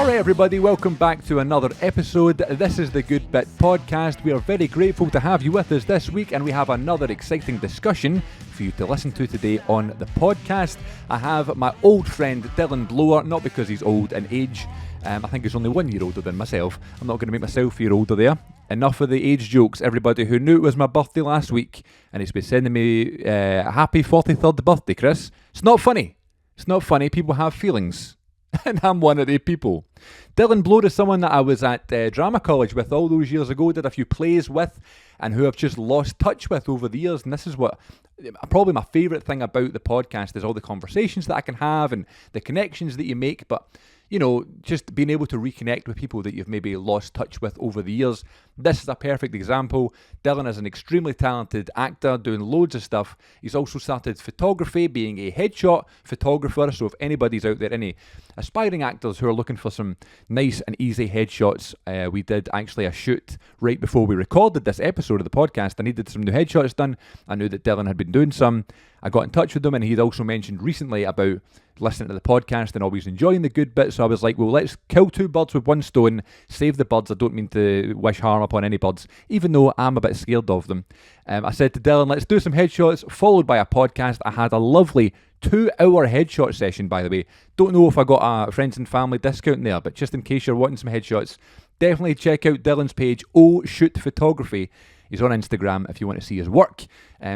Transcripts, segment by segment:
Alright everybody, welcome back to another episode. This is the Good Bit Podcast. We are very grateful to have you with us this week, and we have another exciting discussion for you to listen to today on the podcast. I have my old friend Dylan Blore, not because he's old in age. I think he's only 1 year older than myself. I'm not going to make myself feel older there. Enough of the age jokes. Everybody who knew it was my birthday last week and he's been sending me a happy 43rd birthday, Chris. It's not funny. It's not funny. People have feelings. And I'm one of the people. Dylan Blore is someone that I was at drama college with all those years ago, did a few plays with, and who I've just lost touch with over the years. And this is what probably my favourite thing about the podcast is all the conversations that I can have and the connections that you make. But, you know, just being able to reconnect with people that you've maybe lost touch with over the years. This is a perfect example. Dylan is an extremely talented actor doing loads of stuff. He's also started photography, being a headshot photographer. So if anybody's out there, any aspiring actors who are looking for some nice and easy headshots, we did actually a shoot right before we recorded this episode of the podcast. I needed some new headshots done. I knew that Dylan had been doing some. I got in touch with him, and he'd also mentioned recently about listening to the podcast and always enjoying the good bits. So I was like, well, let's kill two birds with one stone, save the birds. I don't mean to wish harm upon any birds, even though I'm a bit scared of them. I said to Dylan, let's do some headshots, followed by a podcast. I had a lovely 2-hour headshot session, by the way. Don't know if I got a friends and family discount there, but just in case you're wanting some headshots, definitely check out Dylan's page, Oh Shoot Photography. He's on Instagram if you want to see his work.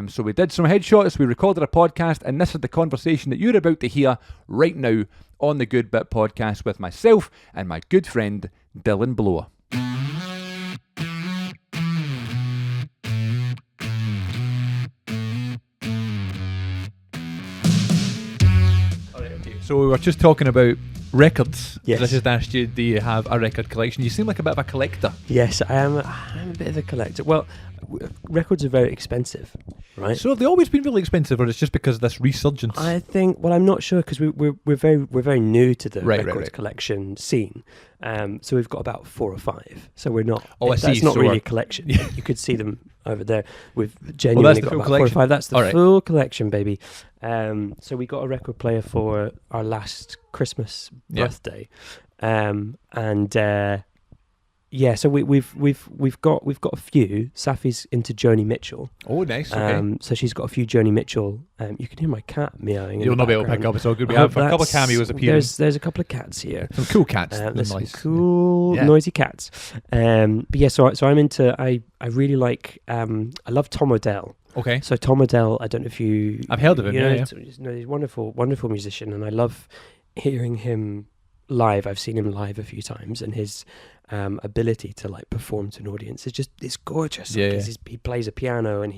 So we did some headshots, we recorded a podcast, and this is the conversation that you're about to hear right now on the Good Bit Podcast with myself and my good friend Dylan Blore. So we were just talking about records. Yes. I just asked you, do you have a record collection? You seem like a bit of a collector. Yes, I am a bit of a collector. Well, records are very expensive, right? So have they always been really expensive, or it's just because of this resurgence? I think. Well, I'm not sure because we're very new to the records collection scene. So we've got about 4 or 5. So we're not. Oh, I see. That's not so really a collection. You could see them over there. We've genuinely got about collection. 4 or 5. That's the All right. full collection, baby. So we got a record player for our last Christmas birthday, yeah, so we've got a few. Safi's into Joni Mitchell. Oh, nice. Okay. So she's got a few Joni Mitchell. You can hear my cat meowing. You'll not be able to pick up. It's all good. We have a couple of cameos appearing. There's a couple of cats here. Some cool cats. There's nice. some cool, noisy cats. But yeah, so I'm into. I really like. I love Tom Odell. Okay. So Tom Odell, I don't know if you. I've heard of him. He's a wonderful, wonderful musician, and I love hearing him live. I've seen him live a few times, and his ability to like perform to an audience is it's gorgeous. Yeah. He plays a piano, and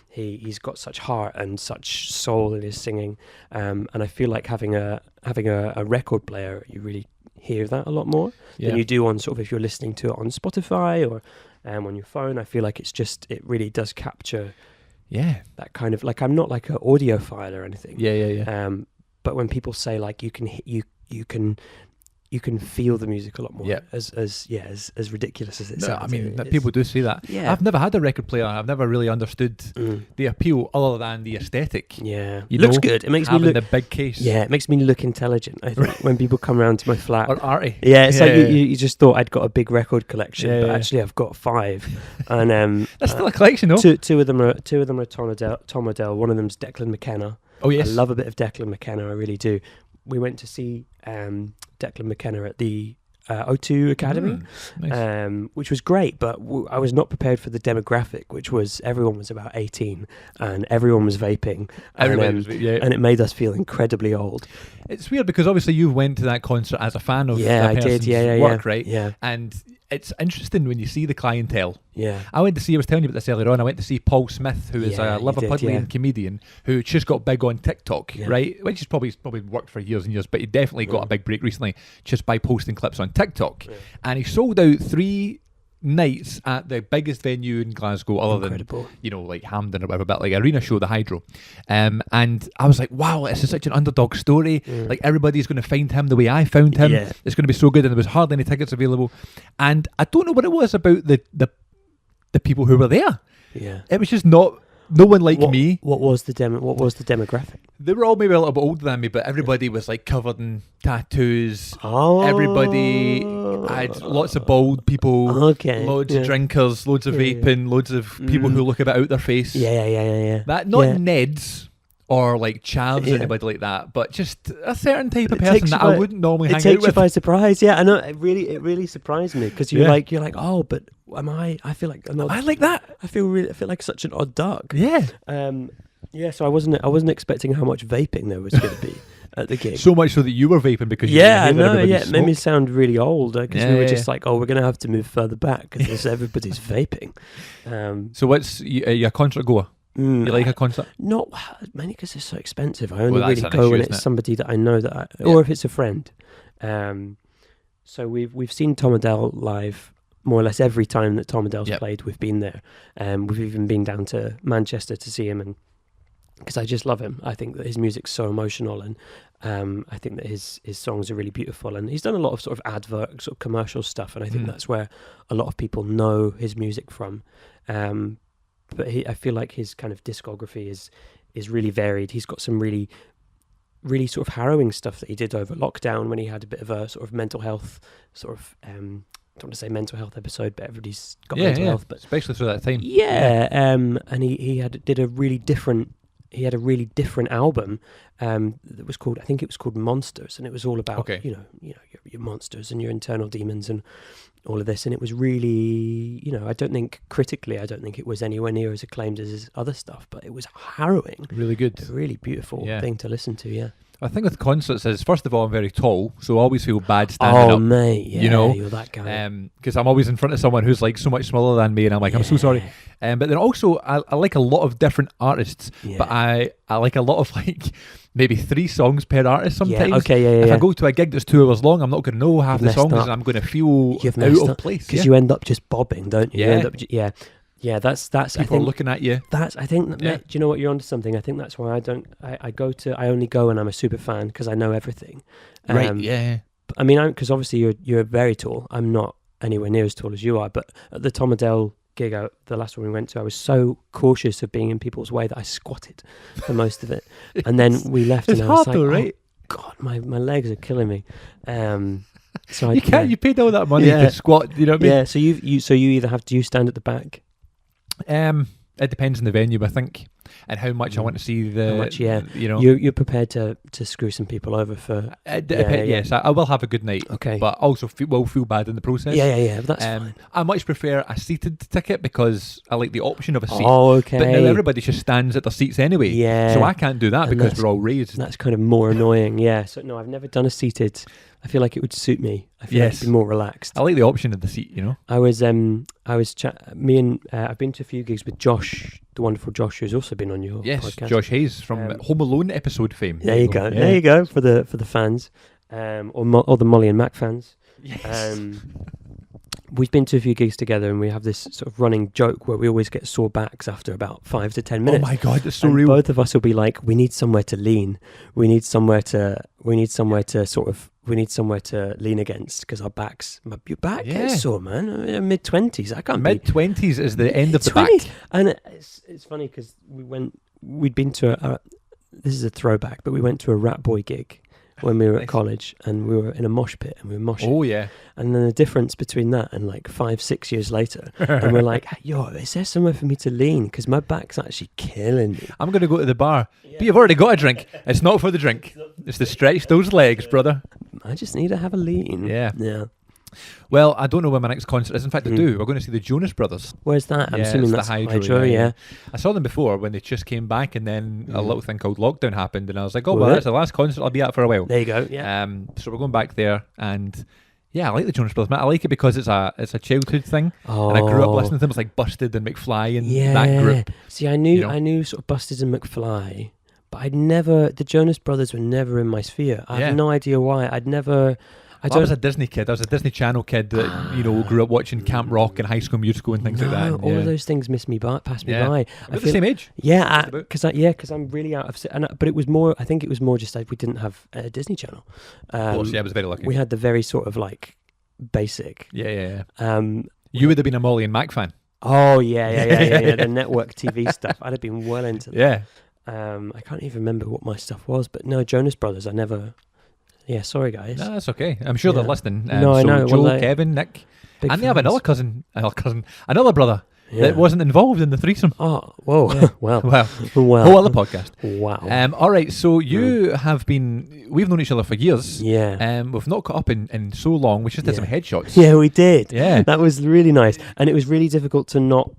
he's got such heart and such soul in his singing. And I feel like having a record player, you really hear that a lot more than you do on sort of if you're listening to it on Spotify or on your phone. I feel like it really does capture. Yeah. That kind of like, I'm not like an audiophile or anything. Yeah. But when people say like you can feel the music a lot more. As ridiculous as it sounds. I mean, people do say that. Yeah. I've never had a record player. I've never really understood the appeal other than the aesthetic. Yeah. It looks good. It makes me look the big case. Yeah, it makes me look intelligent. I think when people come around to my flat or arty. Yeah, it's like you just thought I'd got a big record collection, but actually I've got 5. And that's still a collection, though. Two of them are Tom Odell. One of them's Declan McKenna. Oh yes. I love a bit of Declan McKenna. I really do. We went to see Declan McKenna at the O2 Academy, nice. Which was great, but I was not prepared for the demographic, which was everyone was about 18 and everyone was vaping, and it made us feel incredibly old. It's weird because obviously you went to that concert as a fan of I did, work, right? Yeah. And it's interesting when you see the clientele. Yeah. I was telling you about this earlier on, I went to see Paul Smith, who is a Liverpudlian comedian who just got big on TikTok, right? Which is probably worked for years and years, but he definitely got a big break recently just by posting clips on TikTok. Yeah. And he sold out 3 nights at the biggest venue in Glasgow other than, like Hampden or whatever, but like arena show, the Hydro. And I was like, wow, this is such an underdog story. Like everybody's going to find him the way I found him. Yeah. It's going to be so good, and there was hardly any tickets available. And I don't know what it was about the people who were there. Yeah. It was just not no one like me. What was the demographic? They were all maybe a little bit older than me, but everybody was like covered in tattoos. Oh. Everybody had lots of bald people, loads of drinkers, loads of vaping, loads of people who look a bit out their face. Yeah. That not Neds or like chavs or anybody like that, but just a certain type of person that I wouldn't normally hang out with. It takes you by surprise. Yeah, I know. It really surprised me because you're like, oh, but am I? I feel like I'm not. I like that. I feel like such an odd duck. Yeah. So I wasn't expecting how much vaping there was going to be at the gig. So much so that you were vaping because I know. Yeah, it made me sound really old because we were just like, oh, we're going to have to move further back because everybody's vaping. So what's you a concert goer? You like a concert? Not mainly because it's so expensive. I only really go when it's somebody that I know or if it's a friend. So we've seen Tom Odell live more or less every time that Tom Odell's played. We've been there. We've even been down to Manchester to see him, and because I just love him. I think that his music's so emotional, and I think that his songs are really beautiful. And he's done a lot of sort of advert, sort of commercial stuff, and I think that's where a lot of people know his music from. But I feel like his kind of discography is really varied. He's got some really, really sort of harrowing stuff that he did over lockdown when he had a bit of a sort of mental health sort of I don't want to say mental health episode, but everybody's got mental health, but especially through that time. And he had a really different album that was called, I think it was called Monsters, and it was all about your monsters and your internal demons and all of this. And it was really, I don't think it was anywhere near as acclaimed as his other stuff, but it was harrowing. Really good. A really beautiful thing to listen to. Yeah. I think with concerts is, first of all, I'm very tall, so I always feel bad standing up. Oh, mate, yeah, you're that guy. Because I'm always in front of someone who's like so much smaller than me, and I'm like, I'm so sorry. But then also, I like a lot of different artists, but I like a lot of like maybe 3 songs per artist sometimes. If I go to a gig that's 2 hours long, I'm not going to know half the songs, and I'm going to feel out of place. Because you end up just bobbing, don't you? Yeah. Yeah, that's. People are looking at you. I think. Do you know what, you're onto something? I think that's why I only go when I'm a super fan because I know everything. Right. Yeah. I mean, because obviously you're very tall. I'm not anywhere near as tall as you are. But at the Tom Odell gig, the last one we went to, I was so cautious of being in people's way that I squatted for most of it. And then we left, and I was like, right? Oh, God, my legs are killing me. So you can't. You paid all that money to squat. You know what I mean? Yeah. So you either do you stand at the back? It depends on the venue, I think, and how much I want to see the. How much, you're prepared to screw some people over for. Yes, I will have a good night. Okay, but also will feel bad in the process. Yeah. That's fine. I much prefer a seated ticket because I like the option of a seat. Oh, okay. But now everybody just stands at their seats anyway. Yeah. So I can't do that because we're all raised. That's kind of more annoying. Yeah. So no, I've never done a seated. I feel like it would suit me. I feel like it'd be more relaxed. I like the option of the seat, I've been to a few gigs with Josh, the wonderful Josh, who's also been on your podcast. Josh Hayes from Home Alone episode fame. There you go. Yeah. There you go for the fans, or the Molly and Mac fans. Yes. We've been to a few gigs together, and we have this sort of running joke where we always get sore backs after about 5 to 10 minutes. Oh my God, that's so real. Both of us will be like, we need somewhere to lean. We need somewhere to lean against because our backs, your back gets sore, man. Mid-20s, I can't. Mid-20s is the end of the back. And it's funny because we'd been to this is a throwback, but we went to a Rat Boy gig when we were at college, and we were in a mosh pit, and we were moshing. Oh yeah. And then the difference between that and like 5-6 years later, and we're like, yo, is there somewhere for me to lean? Because my back's actually killing me. I'm going to go to the bar. Yeah. But you've already got a drink. It's not for the drink. It's to stretch those legs, brother. I just need to have a lean. Yeah. Well, I don't know where my next concert is. In fact, I do. We're going to see the Jonas Brothers. Where's that? I'm assuming that's the Hydro, yeah. I saw them before when they just came back, and then a little thing called lockdown happened, and I was like, oh, well, that's the last concert I'll be at for a while. There you go, yeah. So we're going back there, and yeah, I like the Jonas Brothers, man. I like it because it's a childhood thing, and I grew up listening to them. It's like Busted and McFly and that group. See, I knew sort of Busted and McFly, but the Jonas Brothers were never in my sphere. I have no idea why. I was a Disney kid. I was a Disney Channel kid that grew up watching Camp Rock and High School Musical and things like that. All of those things passed me by. We're the same age. Yeah, because I'm really out of. But it was more. I think it was more just like we didn't have a Disney Channel. Of course, I was very lucky. We had the very sort of like basic. Yeah. You would have been a Molly and Mac fan. Oh yeah. The network TV stuff. I'd have been well into that. Yeah. I can't even remember what my stuff was, but no, Jonas Brothers. I never. Yeah, sorry guys. No, that's okay. I'm sure they're listening. No, I know. Joe, Well, Kevin, Nick, big and they have fans. another brother that wasn't involved in the threesome. Oh, whoa. Yeah. Well. Whole other podcast. Wow. All right, so we've known each other for years. Yeah. We've not caught up in so long. We just did some headshots. Yeah, we did. Yeah. That was really nice. And it was really difficult to not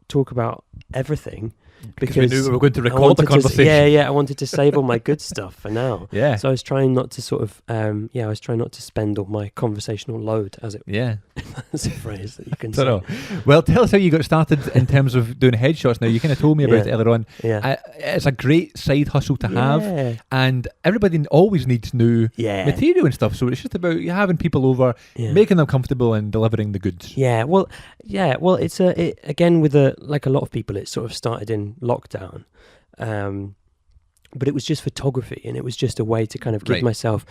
talk about everything. Because we knew we were going to record the conversation. I wanted to save all my good stuff for now. Yeah. So I was trying not to I was trying not to spend all my conversational load, as it that's a phrase that you can say. Well, tell us how you got started in terms of doing headshots now. You kind of told me about it earlier on. Yeah. It's a great side hustle to have, and everybody always needs new material and stuff. So it's just about having people over, making them comfortable and delivering the goods. Yeah. Well, it's again with like a lot of people, it sort of started in lockdown. But it was just photography, and it was just a way to kind of give myself.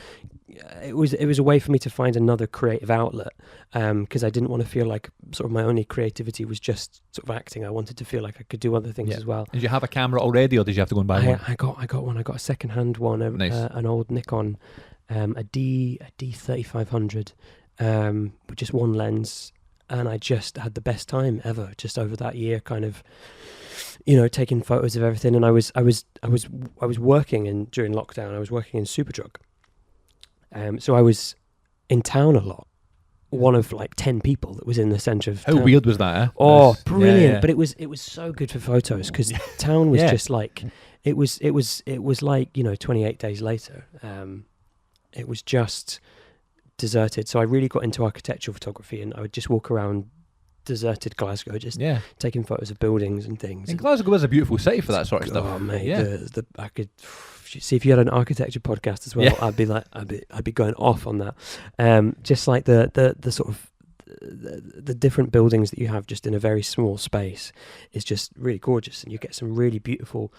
It was a way for me to find another creative outlet, because I didn't want to feel like sort of my only creativity was just sort of acting. I wanted to feel like I could do other things as well. Did you have a camera already, or did you have to go and buy one? I got one. I got a second-hand one, Nice. An old Nikon, a D3500, with just one lens, and I just had the best time ever. Just over that year, kind of. Taking photos of everything, and I was working during lockdown. I was working in Superdrug, so I was in town a lot. One of like 10 people that was in the centre of town. How weird was that? Oh, brilliant! Yeah. But it was so good for photos because town was just like it was like 28 days later. It was just deserted. So I really got into architectural photography, and I would just walk around deserted Glasgow, just taking photos of buildings and things. And Glasgow is a beautiful city for that sort of stuff. Oh mate, I could see if you had an architecture podcast as well. I'd be going off on that. Just like the sort of the different buildings that you have just in a very small space is just really gorgeous, and you get some really beautiful,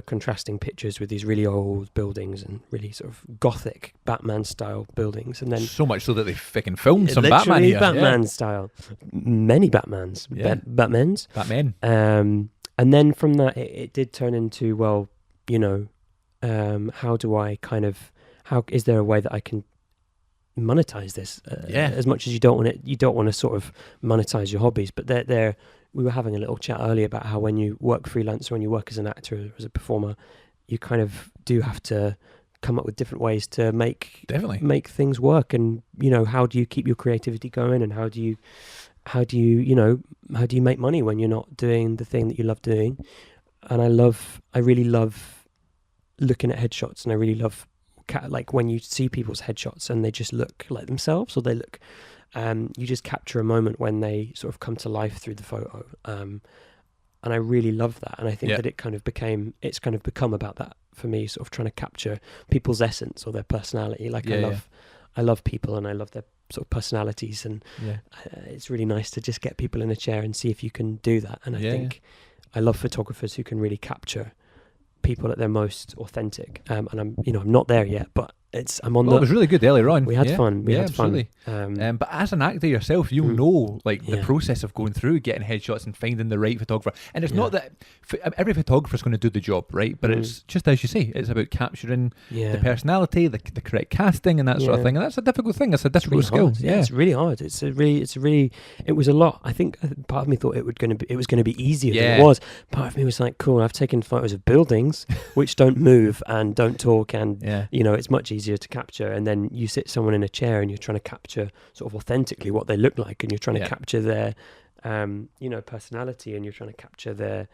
contrasting pictures with these really old buildings and really sort of gothic Batman style buildings, and then so much so that they fucking filmed some Batman here. Batman style, many Batmans, Batmen. And then from that, it did turn into how is there a way that I can monetize this as much as you don't want to sort of monetize your hobbies, but we were having a little chat earlier about how when you work freelance or when you work as an actor or as a performer, you kind of do have to come up with different ways to make things work, and how do you keep your creativity going, and how do you make money when you're not doing the thing that you love doing. And I really love looking at headshots, and I really love like when you see people's headshots and they just look like themselves, or they look you just capture a moment when they sort of come to life through the photo, and I really love that. And I think that it's kind of become about that for me, sort of trying to capture people's essence or their personality. Like I love people, and I love their sort of personalities, and it's really nice to just get people in a chair and see if you can do that. And I think I love photographers who can really capture people at their most authentic, and I'm not there yet, but I'm on. Well, it was really good earlier on. We had fun. We had absolutely. fun. But as an actor yourself, you know, like the process of going through getting headshots and finding the right photographer. And it's not that every photographer is going to do the job, right? But it's just as you say, it's about capturing the personality, the correct casting, and that sort of thing. And that's a difficult thing. It's a difficult skill. Yeah, it's really hard. It was a lot. I think part of me thought it was going to be easier than it was. Part of me was like, cool, I've taken photos of buildings which don't move and don't talk, and it's much easier to capture. And then you sit someone in a chair and you're trying to capture sort of authentically what they look like, and you're trying to capture their personality, and you're trying to capture their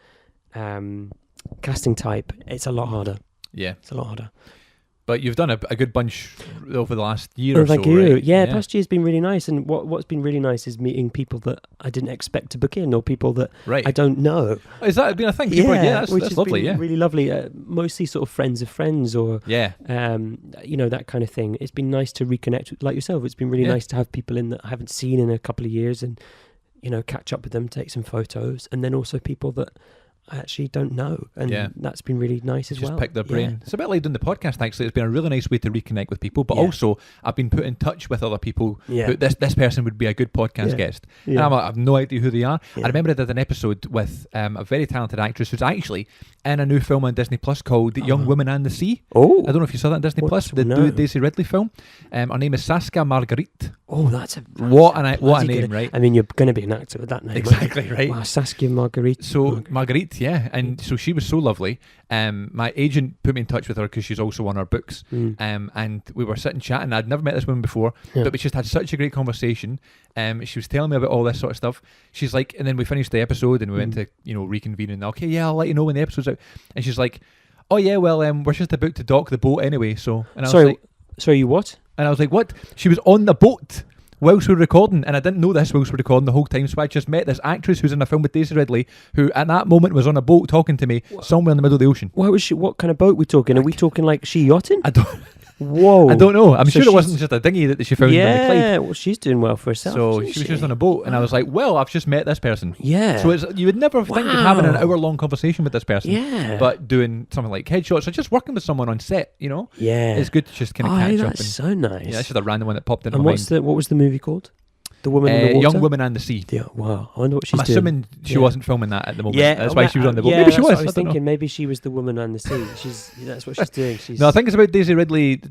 casting type. It's a lot harder. It's a lot harder. But you've done a good bunch over the last year or so, thank you. Right? Yeah, past year's been really nice, and what's been really nice is meeting people that I didn't expect to book in, or people that I don't know. Is that been a thing? That's lovely. Been really lovely. Mostly sort of friends of friends, or that kind of thing. It's been nice to reconnect with, like yourself. It's been really nice to have people in that I haven't seen in a couple of years, and catch up with them, take some photos, and then also people that I actually don't know, and that's been really nice as well. Just pick their brain. It's a bit like doing the podcast. Actually, it's been a really nice way to reconnect with people, but also I've been put in touch with other people. Who, this person would be a good podcast guest, and I have no idea who they are. I remember I did an episode with a very talented actress who's actually in a new film on Disney Plus called Young Women and the Sea. Oh, I don't know if you saw that on Disney Plus, the Daisy Ridley film. Her name is Saskia Marguerite. Oh, that's a what a name, right? I mean, you're going to be an actor with that name, exactly, right? Wow, Saskia Marguerite. So Marguerite, and so she was so lovely. My agent put me in touch with her because she's also on our books. And we were sitting chatting. I'd never met this woman before, but we just had such a great conversation. She was telling me about all this sort of stuff. She's like, and then we finished the episode and we went to reconvene. Okay, I'll let you know when the episode's out. And she's like, oh yeah, well, we're just about to dock the boat anyway. So, and I was like, sorry, you what? And I was like, what? She was on the boat whilst we were recording, and I didn't know this whilst we were recording the whole time, so I just met this actress who's in a film with Daisy Ridley, who at that moment was on a boat talking to me somewhere in the middle of the ocean. Why was she? What kind of boat are we talking? Are we talking like she yachting? I don't. Whoa! I don't know. I'm sure it wasn't just a dinghy that she found. Yeah, well, she's doing well for herself. So she was just on a boat, and I was like, "Well, I've just met this person." Yeah. So you would never think of having an hour-long conversation with this person. Yeah. But doing something like headshots or just working with someone on set, Yeah. It's good to just kind of catch up. That's so nice. Yeah, that's just a random one that popped in my mind. And what was the movie called? The Woman in the Water? Young Woman and the Sea. Yeah, wow. I wonder what she's doing. I'm assuming she wasn't filming that at the moment. Yeah, that's why she was on the boat. Yeah, maybe she was. I was thinking maybe she was the Woman and the Sea. That's what she's doing. No, I think it's about Daisy Ridley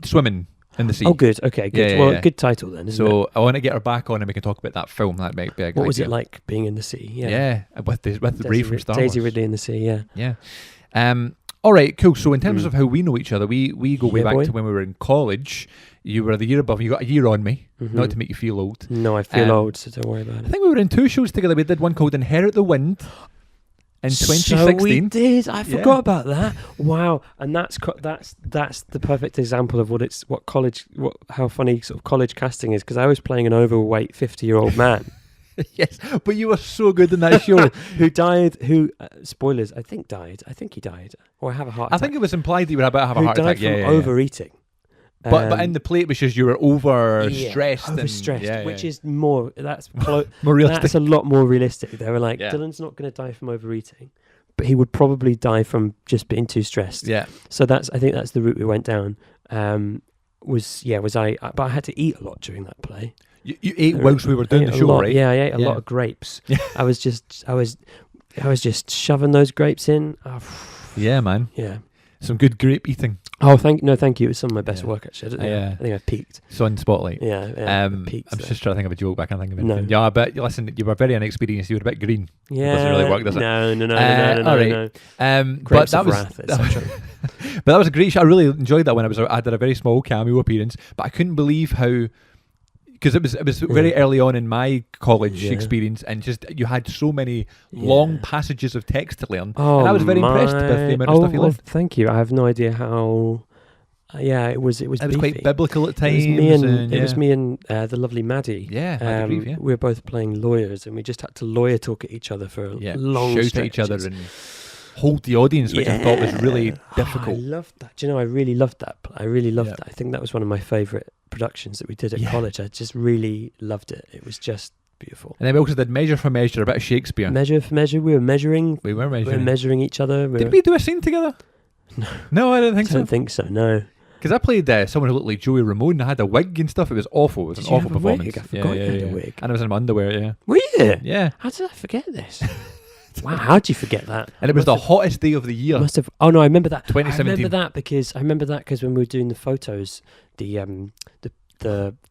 swimming in the sea. Oh, good. Okay, good. Good title then, isn't it? So I want to get her back on and we can talk about that film. That might be a good What was idea. it like being in the sea? Yeah, with the Brave from Star Wars. Daisy Ridley in the sea, Yeah. All right, cool. So in terms of how we know each other, we go way back to when we were in college. You were the year above. You got a year on me, not to make you feel old. No, I feel old, so don't worry about it. I think we were in 2 shows together. We did one called Inherit the Wind in 2016. So we did. I forgot about that. Wow, and that's the perfect example of how funny sort of college casting is, because I was playing an overweight 50-year-old man. Yes, but you were so good in that show. Spoilers, I think he died. Or have a heart attack. I think it was implied that you were about to have a heart attack. Who died from overeating. But in the play it was just you were overstressed. Which is more, that's more realistic. That's a lot more realistic. They were like, Dylan's not going to die from overeating, but he would probably die from just being too stressed. Yeah. So I think that's the route we went down. But I had to eat a lot during that play. You ate whilst we were doing the show, right? Yeah, I ate a lot of grapes. I was just shoving those grapes in. Yeah, man. Yeah. Some good grape eating. Oh, thank you. It was some of my best work, actually. I think I peaked. So in Spotlight. Yeah. Peaked, I'm just trying to think of a joke, but I can't think of anything. No. Yeah, but listen, you were very inexperienced. You were a bit green. Yeah. It doesn't really work, does it? No. All right. Grapes of wrath, etc. But that was a great show. I really enjoyed that when I did a very small cameo appearance, but I couldn't believe how... Because it was very early on in my college experience, and just you had so many long passages of text to learn, and I was very impressed with the amount of stuff you learned. Thank you. I have no idea how. It was quite biblical at times. It was me and the lovely Maddie. Yeah, we were both playing lawyers, and we just had to lawyer talk at each other for long shout at each other and hold the audience, which I thought was really difficult. I loved that. Do you know, I really loved that. I really loved that. I think that was one of my favourite productions that we did at college. I just really loved it. It was just beautiful. And then we also did Measure for Measure, a bit of Shakespeare. Measure for Measure. We were measuring. We were measuring each other. Did we do a scene together? No, I don't think so. I don't think so, no. Because I played someone who looked like Joey Ramone. I had a wig and stuff. It was awful. It was an awful performance. I forgot you had a wig. And I was in my underwear, Were you? Yeah. How did I forget this? Wow, how did you forget that? And it was the hottest day of the year. Must have. Oh no, I remember that. 2017. I remember that because when we were doing the photos, the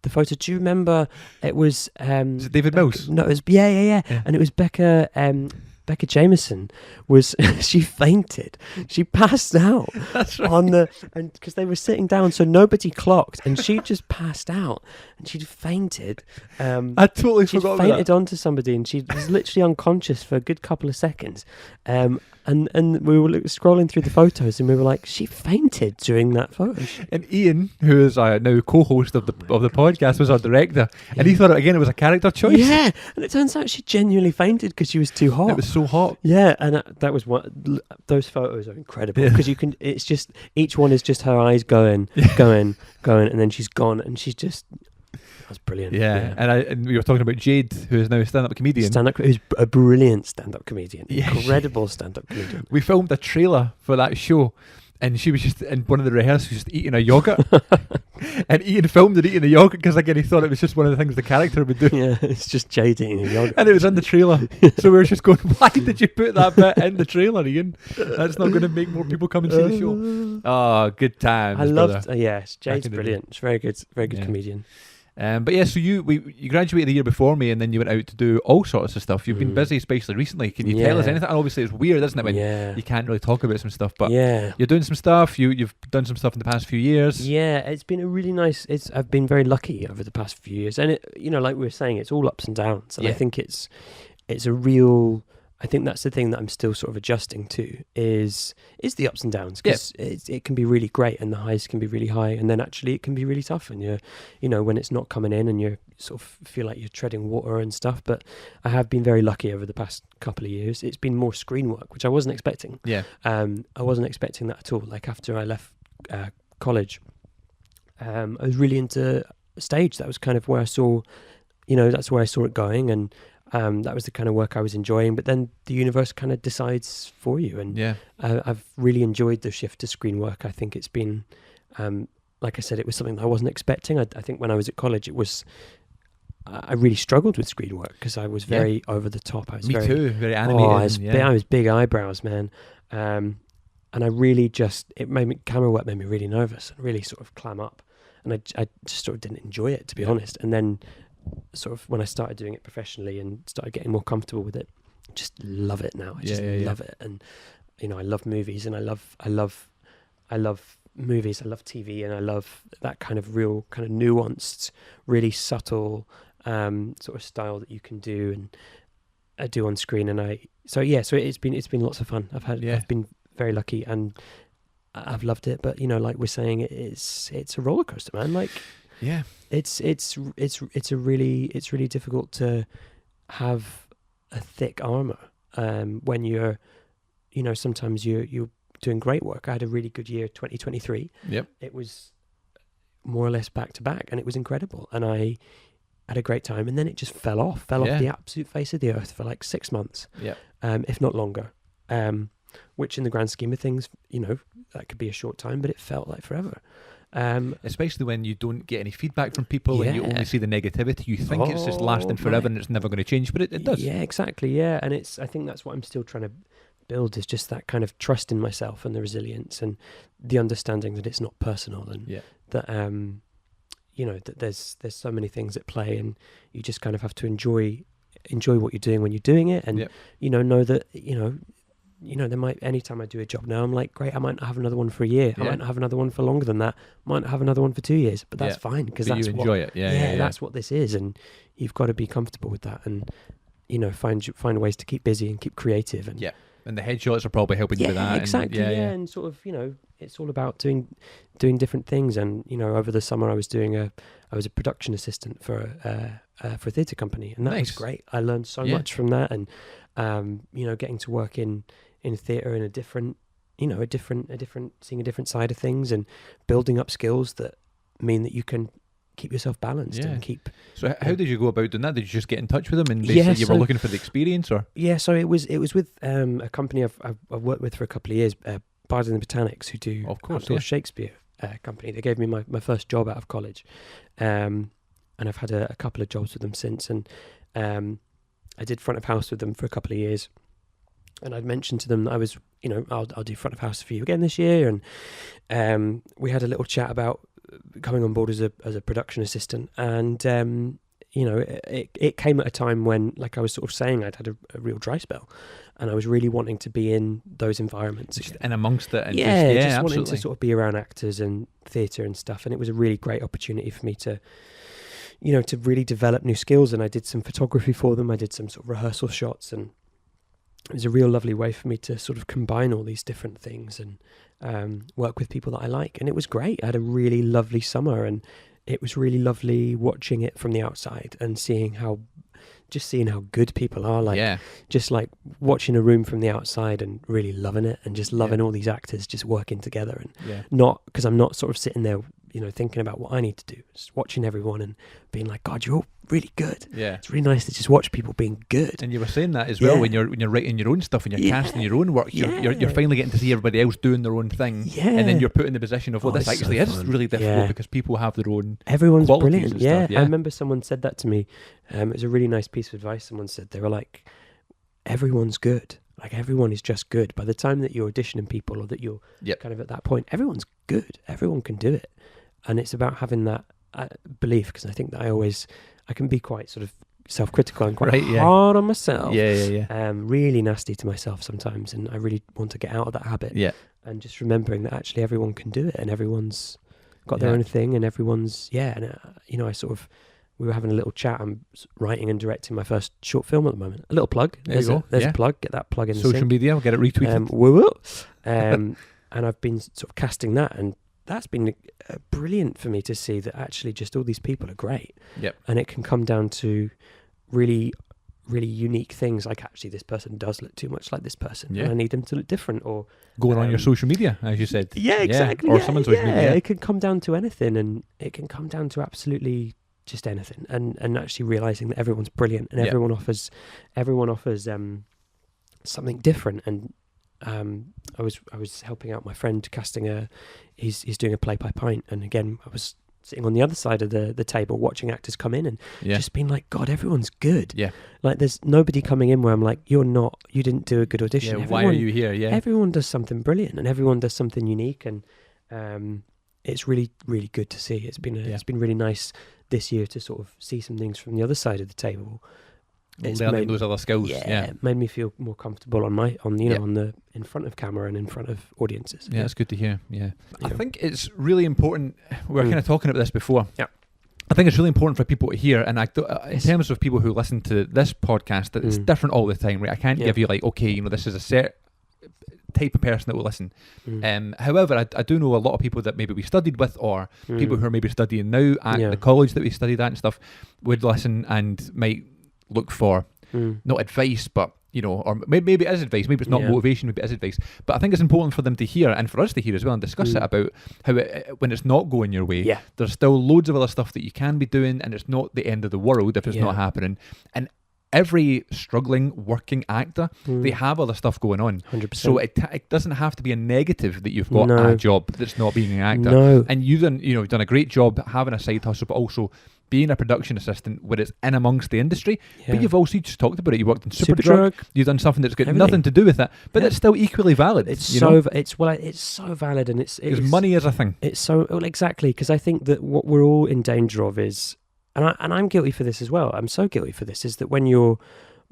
photo. Do you remember? It was. Was it David Mills? No, it was. Yeah. And it was Becca. Becca Jameson she fainted. She passed out. That's right. And because they were sitting down, so nobody clocked, and she just passed out and she'd fainted. I totally forgot about that. She fainted onto somebody and she was literally unconscious for a good couple of seconds. And we were scrolling through the photos and we were like, she fainted during that photo. And Ian, who is now co-host of the podcast, was our director, and he thought it was a character choice. Yeah, and it turns out she genuinely fainted because she was too hot. It was so hot. Yeah, and that was those photos are incredible because you can. It's just each one is just her eyes going, and then she's gone, and she's just. That's brilliant. Yeah. And we were talking about Jade, who is now a stand-up comedian. Who's a brilliant stand-up comedian. Yeah. Incredible stand-up comedian. We filmed a trailer for that show, and she was just in one of the rehearsals just eating a yogurt. And Ian filmed her eating the yogurt because, again, he thought it was just one of the things the character would do. Yeah, it's just Jade eating a yogurt. And it was in the trailer. So we were just going, why did you put that bit in the trailer, Ian? That's not going to make more people come and see the show. Oh, good times. I loved yes, Jade's brilliant. She's very good comedian. But yeah, so you graduated the year before me, and then you went out to do all sorts of stuff. You've been busy, especially recently. Can you tell us anything? And obviously, it's weird, isn't it, when you can't really talk about some stuff. But you're doing some stuff. You've done some stuff in the past few years. Yeah, it's been a really nice. I've been very lucky over the past few years, and like we were saying, it's all ups and downs. And I think it's a real. I think that's the thing that I'm still sort of adjusting to is the ups and downs, because it can be really great and the highs can be really high, and then actually it can be really tough, and when it's not coming in and you sort of feel like you're treading water and stuff. But I have been very lucky over the past couple of years. It's been more screen work, which I wasn't expecting. I wasn't expecting that at all. Like after I left college, I was really into stage. That was kind of where I saw, that's where I saw it going, and that was the kind of work I was enjoying. But then the universe kind of decides for you, and I've really enjoyed the shift to screen work. I think it's been, like I said, it was something that I wasn't expecting. I think when I was at college, I really struggled with screen work because I was very over the top. I was very animated. I was big eyebrows, man, and I really camera work made me really nervous and really sort of clam up, and I just sort of didn't enjoy it, to be honest. And then sort of when I started doing it professionally and started getting more comfortable with it, I just love it now. I just love it. And I love movies, and I love movies, I love TV, and I love that kind of real kind of nuanced, really subtle sort of style that you can do and I do on screen. And so it's been lots of fun. I've been very lucky and I've loved it. But like we're saying, it's a roller coaster, man. Like it's really difficult to have a thick armor when you're sometimes you're doing great work. I had a really good year 2023. It was more or less back to back, and it was incredible, and I had a great time. And then it just fell off the absolute face of the earth for like 6 months, if not longer, which in the grand scheme of things, that could be a short time, but it felt like forever. Especially when you don't get any feedback from people and you only see the negativity, you think it's just lasting forever and it's never going to change, but it does. Yeah, exactly. Yeah, and I think that's what I'm still trying to build, is just that kind of trust in myself and the resilience and the understanding that it's not personal, and that that there's so many things at play, and you just kind of have to enjoy what you're doing when you're doing it, and know that there might, anytime I do a job now, I'm like, great, I might not have another one for a year. I might not have another one for longer than that. Might not have another one for 2 years, but that's fine, because that's you enjoy it. That's what this is, and you've got to be comfortable with that, and find ways to keep busy and keep creative, and the headshots are probably helping you with that. Exactly. And sort of it's all about doing different things. And over the summer I was a production assistant for a theatre company, and that was great. I learned so much from that, and getting to work in theatre in a different seeing a different side of things, and building up skills that mean that you can keep yourself balanced and keep. So how did you go about doing that? Did you just get in touch with them and basically you were looking for the experience, or? Yeah, so it was with a company I've worked with for a couple of years, Bards and the Botanics, who do Shakespeare company. They gave me my first job out of college, and I've had a couple of jobs with them since, and I did front of house with them for a couple of years. And I'd mentioned to them that I was, I'll do front of house for you again this year. And we had a little chat about coming on board as a production assistant. And, it came at a time when, like I was sort of saying, I'd had a real dry spell. And I was really wanting to be in those environments. Just in amongst it. And just wanting to sort of be around actors and theatre and stuff. And it was a really great opportunity for me to really develop new skills. And I did some photography for them. I did some sort of rehearsal shots, and it was a real lovely way for me to sort of combine all these different things and work with people that I like. And it was great. I had a really lovely summer, and it was really lovely watching it from the outside and seeing how good people are. Like, just like watching a room from the outside and really loving it, and just loving all these actors just working together, and not, because I'm not sort of sitting there thinking about what I need to do, just watching everyone and being like, God, you're all really good. Yeah, it's really nice to just watch people being good. And you were saying that as well when you're writing your own stuff and you're casting your own work. You're finally getting to see everybody else doing their own thing. Yeah, and then you're put in the position of, this actually is really difficult because people have their own. Everyone's brilliant. And stuff. I remember someone said that to me. It was a really nice piece of advice. Someone said, they were like, everyone's good. Like, everyone is just good. By the time that you're auditioning people, or that you're kind of at that point, everyone's good. Everyone can do it. And it's about having that belief, because I think that I can be quite sort of self-critical and quite hard on myself. Really nasty to myself sometimes, and I really want to get out of that habit. Yeah. And just remembering that actually everyone can do it, and everyone's got their own thing, and everyone's and we were having a little chat. I'm writing and directing my first short film at the moment. A little plug. There's a plug. Get that plug in the social media. We'll get it retweeted. And I've been sort of casting that, and that's been brilliant for me to see that actually just all these people are great. Yep. And it can come down to really, really unique things, like actually this person does look too much like this person, and I need them to look different. Or going on your social media, as you said. Yeah, exactly. Or someone's social media. It can come down to anything, and it can come down to absolutely just anything, and actually realizing that everyone's brilliant, and everyone offers something different. And I was helping out my friend casting he's doing a play by pint, and again I was sitting on the other side of the table watching actors come in and just being like, God, everyone's good. Yeah, like there's nobody coming in where I'm like, you didn't do a good audition. Yeah, why are you here? Yeah, everyone does something brilliant, and everyone does something unique, and it's really, really good to see. It's been really nice this year to sort of see some things from the other side of the table. It's learning those other skills. It made me feel more comfortable on the in front of camera and in front of audiences. Yeah, it's good to hear. Yeah, I think it's really important. We were kind of talking about this before. Yeah, I think it's really important for people to hear, and in terms of people who listen to this podcast, that it's different all the time. Right, I can't give you like, okay, this is a set type of person that will listen. However, I do know a lot of people that maybe we studied with, or people who are maybe studying now at the college that we studied at and stuff, would listen and might look for not advice, but or maybe it is advice, maybe it's not motivation, maybe it is advice, but I think it's important for them to hear, and for us to hear as well, and discuss it about how when it's not going your way, there's still loads of other stuff that you can be doing, and it's not the end of the world if it's not happening. And every struggling working actor, they have other stuff going on. 100%. So it doesn't have to be a negative that you've got a job that's not being an actor. No. And you've done a great job having a side hustle, but also being a production assistant where it's in amongst the industry. But you've also just talked about it. You worked in Superdrug. You've done something that's got nothing to do with it, but it's still equally valid. It's so valid, and it's because money is a thing. It's so exactly, because I think that what we're all in danger of is, and I'm guilty for this as well. I'm so guilty for this, is that when you're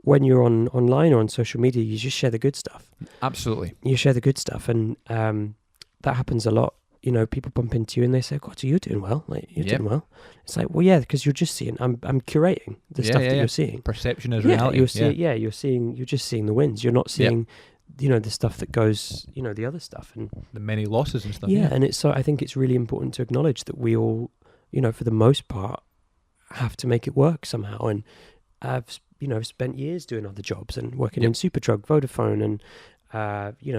online or on social media, you just share the good stuff. Absolutely, you share the good stuff, and that happens a lot. People bump into you and they say, God, so you're doing well. Like, you're doing well. It's like, well, yeah, because you're just seeing, I'm curating the stuff that you're seeing. Perception is reality. You're just seeing the wins. You're not seeing, the stuff that goes, the other stuff, and the many losses and stuff. Yeah. And I think it's really important to acknowledge that we all, for the most part, have to make it work somehow. And I've spent years doing other jobs and working in Superdrug, Vodafone, and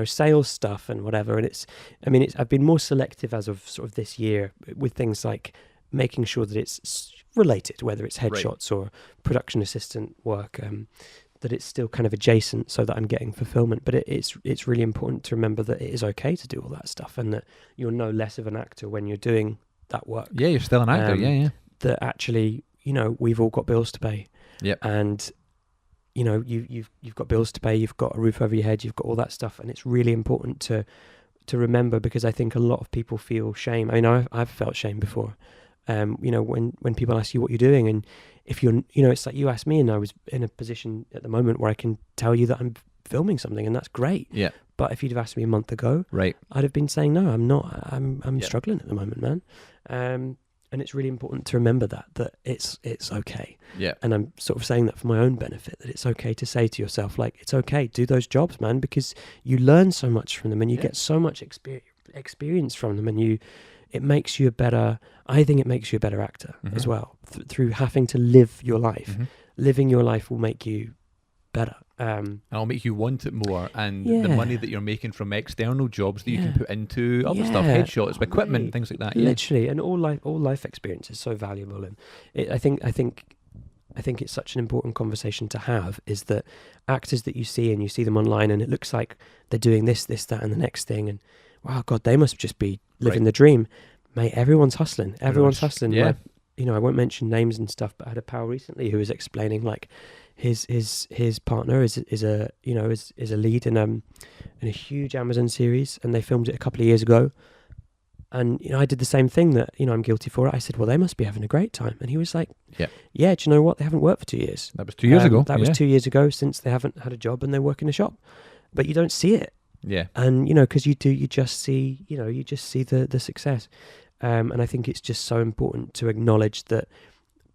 sales stuff and whatever. And I've been more selective as of sort of this year with things like making sure that it's related, whether it's headshots or production assistant work, that it's still kind of adjacent so that I'm getting fulfillment. But it's really important to remember that it is okay to do all that stuff, and that you're no less of an actor when you're doing that work. Yeah, you're still an actor. That actually, we've all got bills to pay. Yep. And you've got bills to pay, you've got a roof over your head, you've got all that stuff, and it's really important to remember, because I think a lot of people feel shame. I've felt shame before. When people ask you what you're doing, and if you're, it's like you asked me, and I was in a position at the moment where I can tell you that I'm filming something, and that's great. Yeah. But if you'd have asked me a month ago, I'd have been saying, no, I'm not. I'm struggling at the moment, man. And it's really important to remember that it's okay. Yeah. And I'm sort of saying that for my own benefit, that it's okay to say to yourself, like, it's okay, do those jobs, man, because you learn so much from them, and you get so much experience from them, and it makes you a better, I think it makes you a better actor as well, through having to live your life. Living your life will make you better. And it'll make you want it more, and Yeah. the money that you're making from external jobs that you can Yeah. put into other stuff, Yeah. headshots, equipment, Mate, things like that. literally, and all life experience is so valuable, and I think it's such an important conversation to have, is that actors that you see them online, and it looks like they're doing this, that, and the next thing, and wow, God, they must just be living the dream. Mate, everyone's hustling. Yeah. Like, I won't mention names and stuff, but I had a pal recently who was explaining like his partner is a lead in a huge Amazon series, and they filmed it a couple of years ago. And I did the same thing that I'm guilty for it. I said, well, they must be having a great time, and he was like, yeah. Do you know what? They haven't worked for 2 years. That was 2 years ago. That was 2 years ago since they haven't had a job and they work in a shop, but you don't see it. Yeah. And because you just see the success. And I think it's just so important to acknowledge that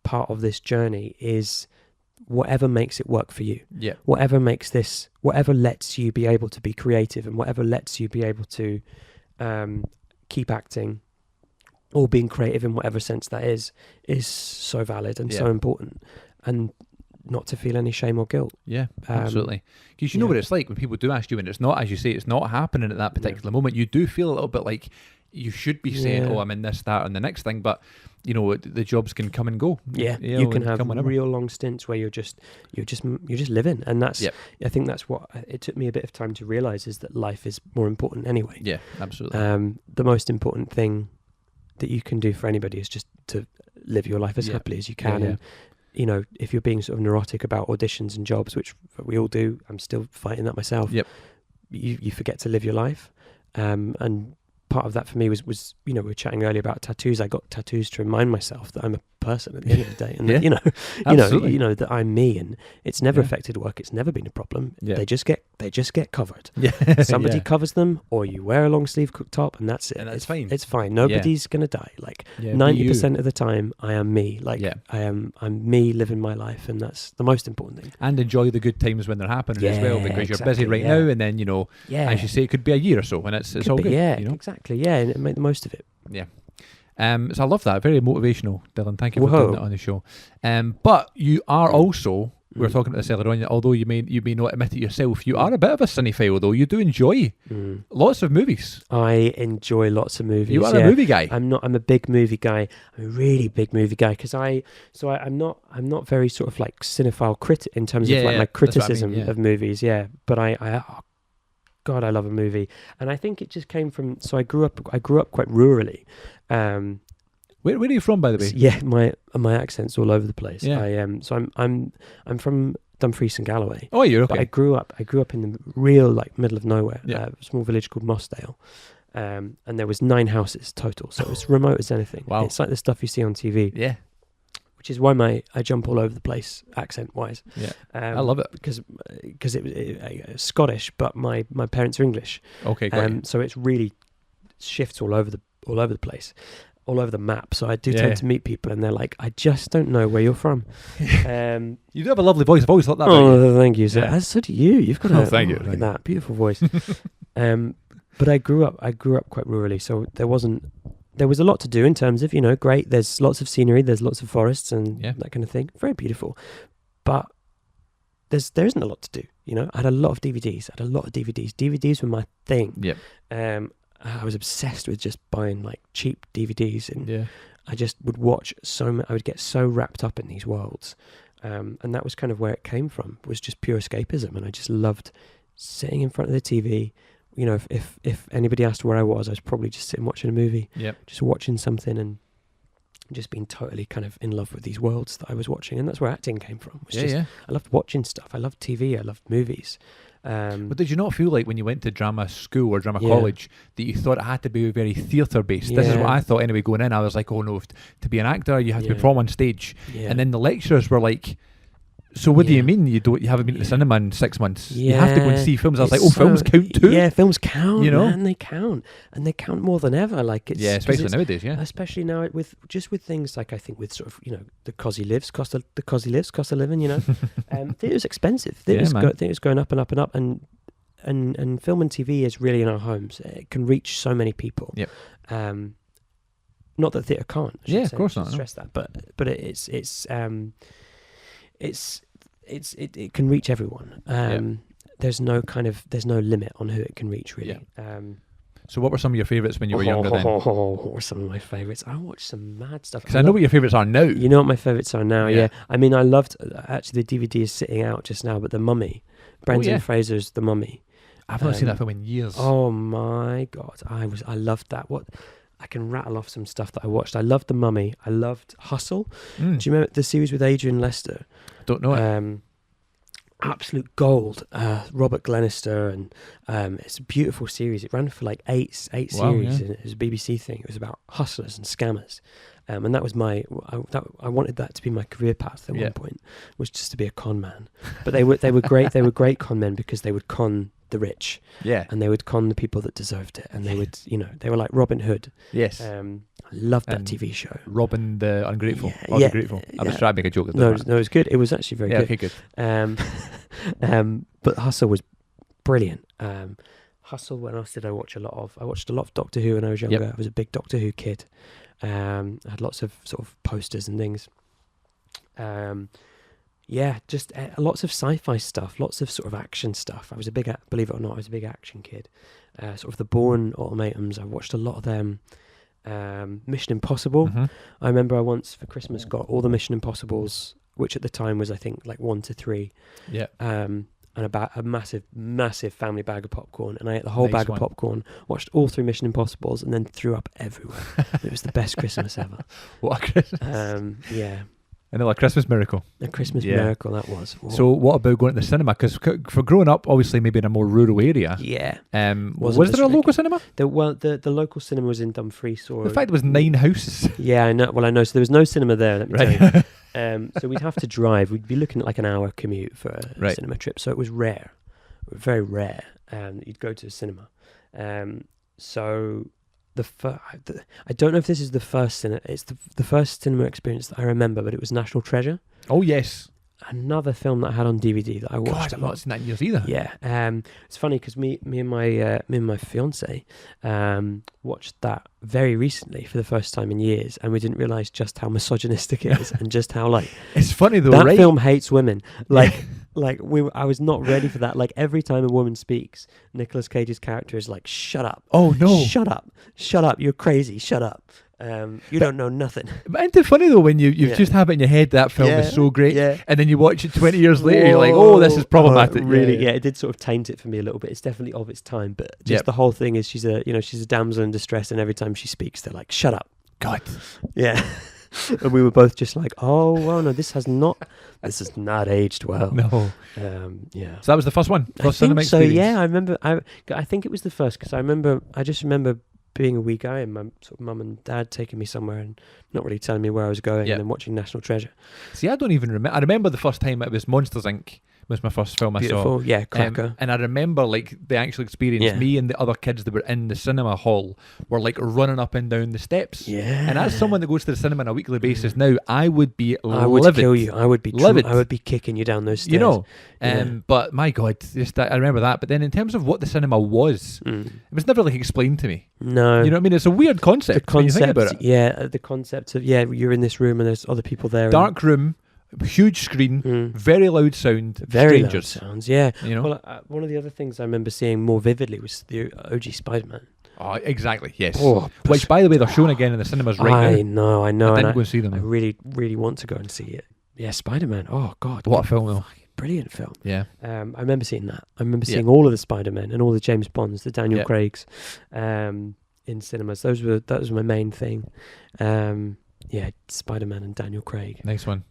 part of this journey is whatever makes it work for you. Yeah. Whatever lets you be able to be creative, and whatever lets you be able to keep acting or being creative in whatever sense that is so valid and so important, and not to feel any shame or guilt. Yeah, absolutely. Because you know what it's like when people do ask you, and it's not, as you say, it's not happening at that particular moment. You do feel a little bit like you should be saying, "Oh, I'm in this, that, and the next thing," but the jobs can come and go. Yeah, you can have real long stints where you're just living, and that's. I think that's what it took me a bit of time to realize, is that life is more important anyway. Yeah, absolutely. The most important thing that you can do for anybody is just to live your life as happily as you can. Yeah. And if you're being sort of neurotic about auditions and jobs, which we all do, I'm still fighting that myself. Yep. You forget to live your life, and part of that for me was we were chatting earlier about tattoos. I got tattoos to remind myself that I'm a person at the end of the day, and that, that I'm me, and it's never affected work. It's never been a problem. Yeah. They just get covered. Yeah. Somebody covers them, or you wear a long sleeve top, and that's it. And that's fine. It's fine. Nobody's gonna die. Like 90% of the time, I am me. Like I'm me living my life, and that's the most important thing. And enjoy the good times when they're happening as well, because you're busy right now, and then as you say, it could be a year or so, and it's all good. Yeah, exactly. Yeah, and make the most of it. Yeah. So I love that. Very motivational, Dylan. Thank you for doing that on the show. But you are also, we were talking about this earlier on, although you may not admit it yourself, you are a bit of a cinephile, though. You do enjoy lots of movies. I enjoy lots of movies. You are a movie guy. I'm a big movie guy. I'm a really big movie guy, because I'm not very sort of like cinephile critic in terms of like my criticism of movies. Yeah, but God, I love a movie, and I think it just came from. So I grew up quite rurally. Where are you from, by the way? Yeah, my accent's all over the place. Yeah. So I'm from Dumfries and Galloway. Oh, you're okay. But I grew up in the real middle of nowhere. A small village called Mossdale, and there was 9 houses total. So it was remote as anything. Wow. It's like the stuff you see on TV. Yeah. Which is why I jump all over the place accent-wise. Yeah, I love it because it Scottish, but my parents are English. Okay, great. So it's really shifts all over the place, all over the map. So I do tend to meet people, and they're like, "I just don't know where you're from." You do have a lovely voice. I've always thought that. Oh, thank you. So do you. You've got thank you. Look at that beautiful voice. But I grew up quite rurally, so there was a lot to do in terms of, great, there's lots of scenery, there's lots of forests and that kind of thing. Very beautiful. But there isn't a lot to do, I had a lot of DVDs. DVDs were my thing. Yep. I was obsessed with just buying cheap DVDs, and I just would watch I would get so wrapped up in these worlds. And that was kind of where it came from, was just pure escapism. And I just loved sitting in front of the TV. If anybody asked where I was probably just sitting watching a movie, just watching something, and just being totally kind of in love with these worlds that I was watching. And that's where acting came from. I loved watching stuff. I loved TV. I loved movies. But did you not feel like when you went to drama school or drama college that you thought it had to be very theatre based? This is what I thought anyway going in. I was like, oh no, to be an actor you have to perform on stage. And then the lecturers were like, so what do you mean you haven't been to the cinema in 6 months? You have to go and see films. I was like, films count too? Yeah, films count, man, they count. And they count more than ever. Especially nowadays, especially now with things like, I think with sort of, the cost of living, theatre's expensive. Theatre's going up and up and up, and film and TV is really in our homes. It can reach so many people. Yep. Not that theatre can't. Of course not. Stress that, but it's it can reach everyone. There's no limit on who it can reach, really. Yeah. So what were some of your favourites when you were younger then? What were some of my favourites? I watched some mad stuff. Because I know what your favourites are now. You know what my favourites are now, yeah. I mean, I loved, actually the DVD is sitting out just now, but The Mummy. Brendan Fraser's The Mummy. I've not seen that film in years. Oh my God. I loved that. I can rattle off some stuff that I watched. I loved The Mummy. I loved Hustle. Do you remember the series with Adrian Lester? Don't know it. Absolute gold. Robert Glenister, and it's a beautiful series. It ran for like eight series, and it was a BBC thing. It was about hustlers and scammers, and that was I wanted that to be my career path at one point, was just to be a con man. But they were great. They were great con men because they would con the rich, and they would con the people that deserved it, and they would, they were like Robin Hood. Yes. I loved that TV show. Robin the Ungrateful. The Grateful. I was trying to make a joke. No, it was good. It was actually very good. Okay, good. But Hustle was brilliant. Hustle, what else did I watch a lot of? I watched a lot of Doctor Who when I was younger. I was a big Doctor Who kid. I had lots of sort of posters and things. Just lots of sci-fi stuff, lots of sort of action stuff. I was believe it or not, I was a big action kid. Sort of the Bourne Ultimatums, I watched a lot of them. Mission Impossible. I remember I once for Christmas got all the Mission Impossibles, which at the time was I think like 1 to 3. And about a massive family bag of popcorn, and I ate the whole bag of popcorn, watched all 3 Mission Impossibles, and then threw up everywhere. It was the best Christmas ever. What a Christmas! I know, a Christmas miracle. A Christmas miracle that was. Whoa. So what about going to the cinema? Because for growing up, obviously maybe in a more rural area. Was there a local cinema? The local cinema was in Dumfries. The fact there was 9 houses. Yeah, I know. Well, I know. So there was no cinema there, let me tell you. So we'd have to drive. We'd be looking at like an hour commute for a cinema trip. So it was rare. Very rare that you'd go to a cinema. So... I don't know if this is the first cinema. It's the first cinema experience that I remember, but it was National Treasure. Oh yes, another film that I had on DVD that I watched. God, I've not seen that in years either. Yeah, it's funny because me and my fiance watched that very recently for the first time in years, and we didn't realise just how misogynistic it is, and just how like it's funny though. That film hates women. I was not ready for that. Like every time a woman speaks, Nicolas Cage's character is like, "Shut up! Oh no! Shut up! You're crazy! Shut up! You don't know nothing." But isn't it funny though when you just have it in your head that film is so great, and then you watch it 20 years later, you're like, "Oh, this is problematic." Really, it did sort of taint it for me a little bit. It's definitely of its time, but just the whole thing is she's a damsel in distress, and every time she speaks, they're like, "Shut up!" God, yeah. And we were both just like, "Oh, well, no, this has not aged well." No. So that was the first one. First I think so. experience. Yeah, I remember. I think it was the first because I just remember being a wee guy and my sort of mum and dad taking me somewhere and not really telling me where I was going, and then watching National Treasure. See, I don't even remember. I remember the first time it was Monsters Inc. was my first film I saw. Yeah, cracker. And I remember like the actual experience. Me and the other kids that were in the cinema hall were like running up and down the steps. Yeah. And as someone that goes to the cinema on a weekly basis now, I would be livid. I would kill you. I would be livid. I would be kicking you down those stairs. But my God, I remember that. But then in terms of what the cinema was, it was never like explained to me. No. You know what I mean? It's a weird concept. The concept, when you think about it. Yeah, the concept of you're in this room and there's other people there. Dark room. Huge screen, very loud sound, very strangers. loud sounds. Yeah, Well, one of the other things I remember seeing more vividly was the OG Spider-Man. Oh, exactly. Yes. Oh, which, by the way, they're showing again in the cinemas right now. I know. I didn't go and see them. I really, really want to go and see it. Yeah, Spider-Man. Oh God, what a film though! Brilliant film. Yeah. I remember seeing that. I remember seeing all of the Spider-Men and all the James Bonds, the Daniel Craigs, in cinemas. That was my main thing. Spider-Man and Daniel Craig. Nice one.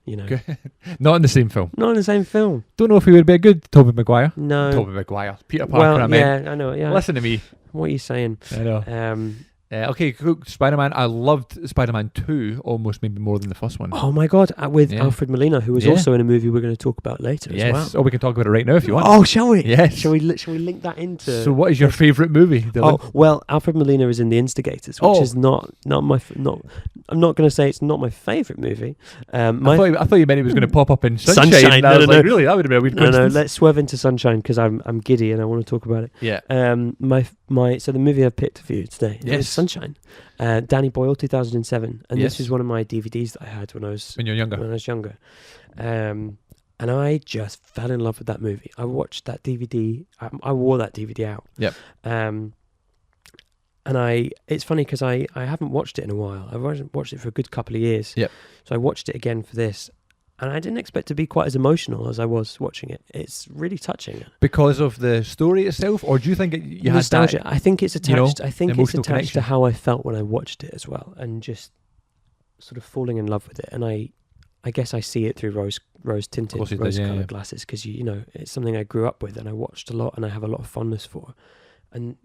Not in the same film. Not in the same film. Don't know if he would be a good Tobey Maguire. No. Tobey Maguire. Peter Parker, I meant. Yeah, I know. Yeah. Listen to me. What are you saying? I know. Okay, cool. Spider-Man. I loved Spider-Man 2 almost maybe more than the first one. Oh my God, with Alfred Molina, who was also in a movie we're going to talk about later as well. Or we can talk about it right now if you want. Oh, shall we? Yes. Shall we link that into... So what is your favourite movie, Dylan? Oh, well, Alfred Molina is in The Instigators, which is not my... I'm not going to say it's not my favourite movie. I thought you meant it was going to pop up in Sunshine. Sunshine. I was like, really? That would have been a weird coincidence. No, let's swerve into Sunshine because I'm giddy and I want to talk about it. Yeah. So the movie I've picked for you today is Sunshine. Danny Boyle, 2007, and this is one of my DVDs that I had when you were younger. When I was younger, And I just fell in love with that movie. I watched that DVD. I wore that DVD out. Yep. And it's funny because I haven't watched it in a while. I haven't watched it for a good couple of years. Yep. So I watched it again for this. And I didn't expect to be quite as emotional as I was watching it. It's really touching. Because of the story itself? Or do you think you nostalgia. had that? I think it's attached. I think it's attached connection to how I felt when I watched it as well. And just sort of falling in love with it. And I guess I see it through rose-tinted, rose-coloured glasses. Because, it's something I grew up with and I watched a lot and I have a lot of fondness for. And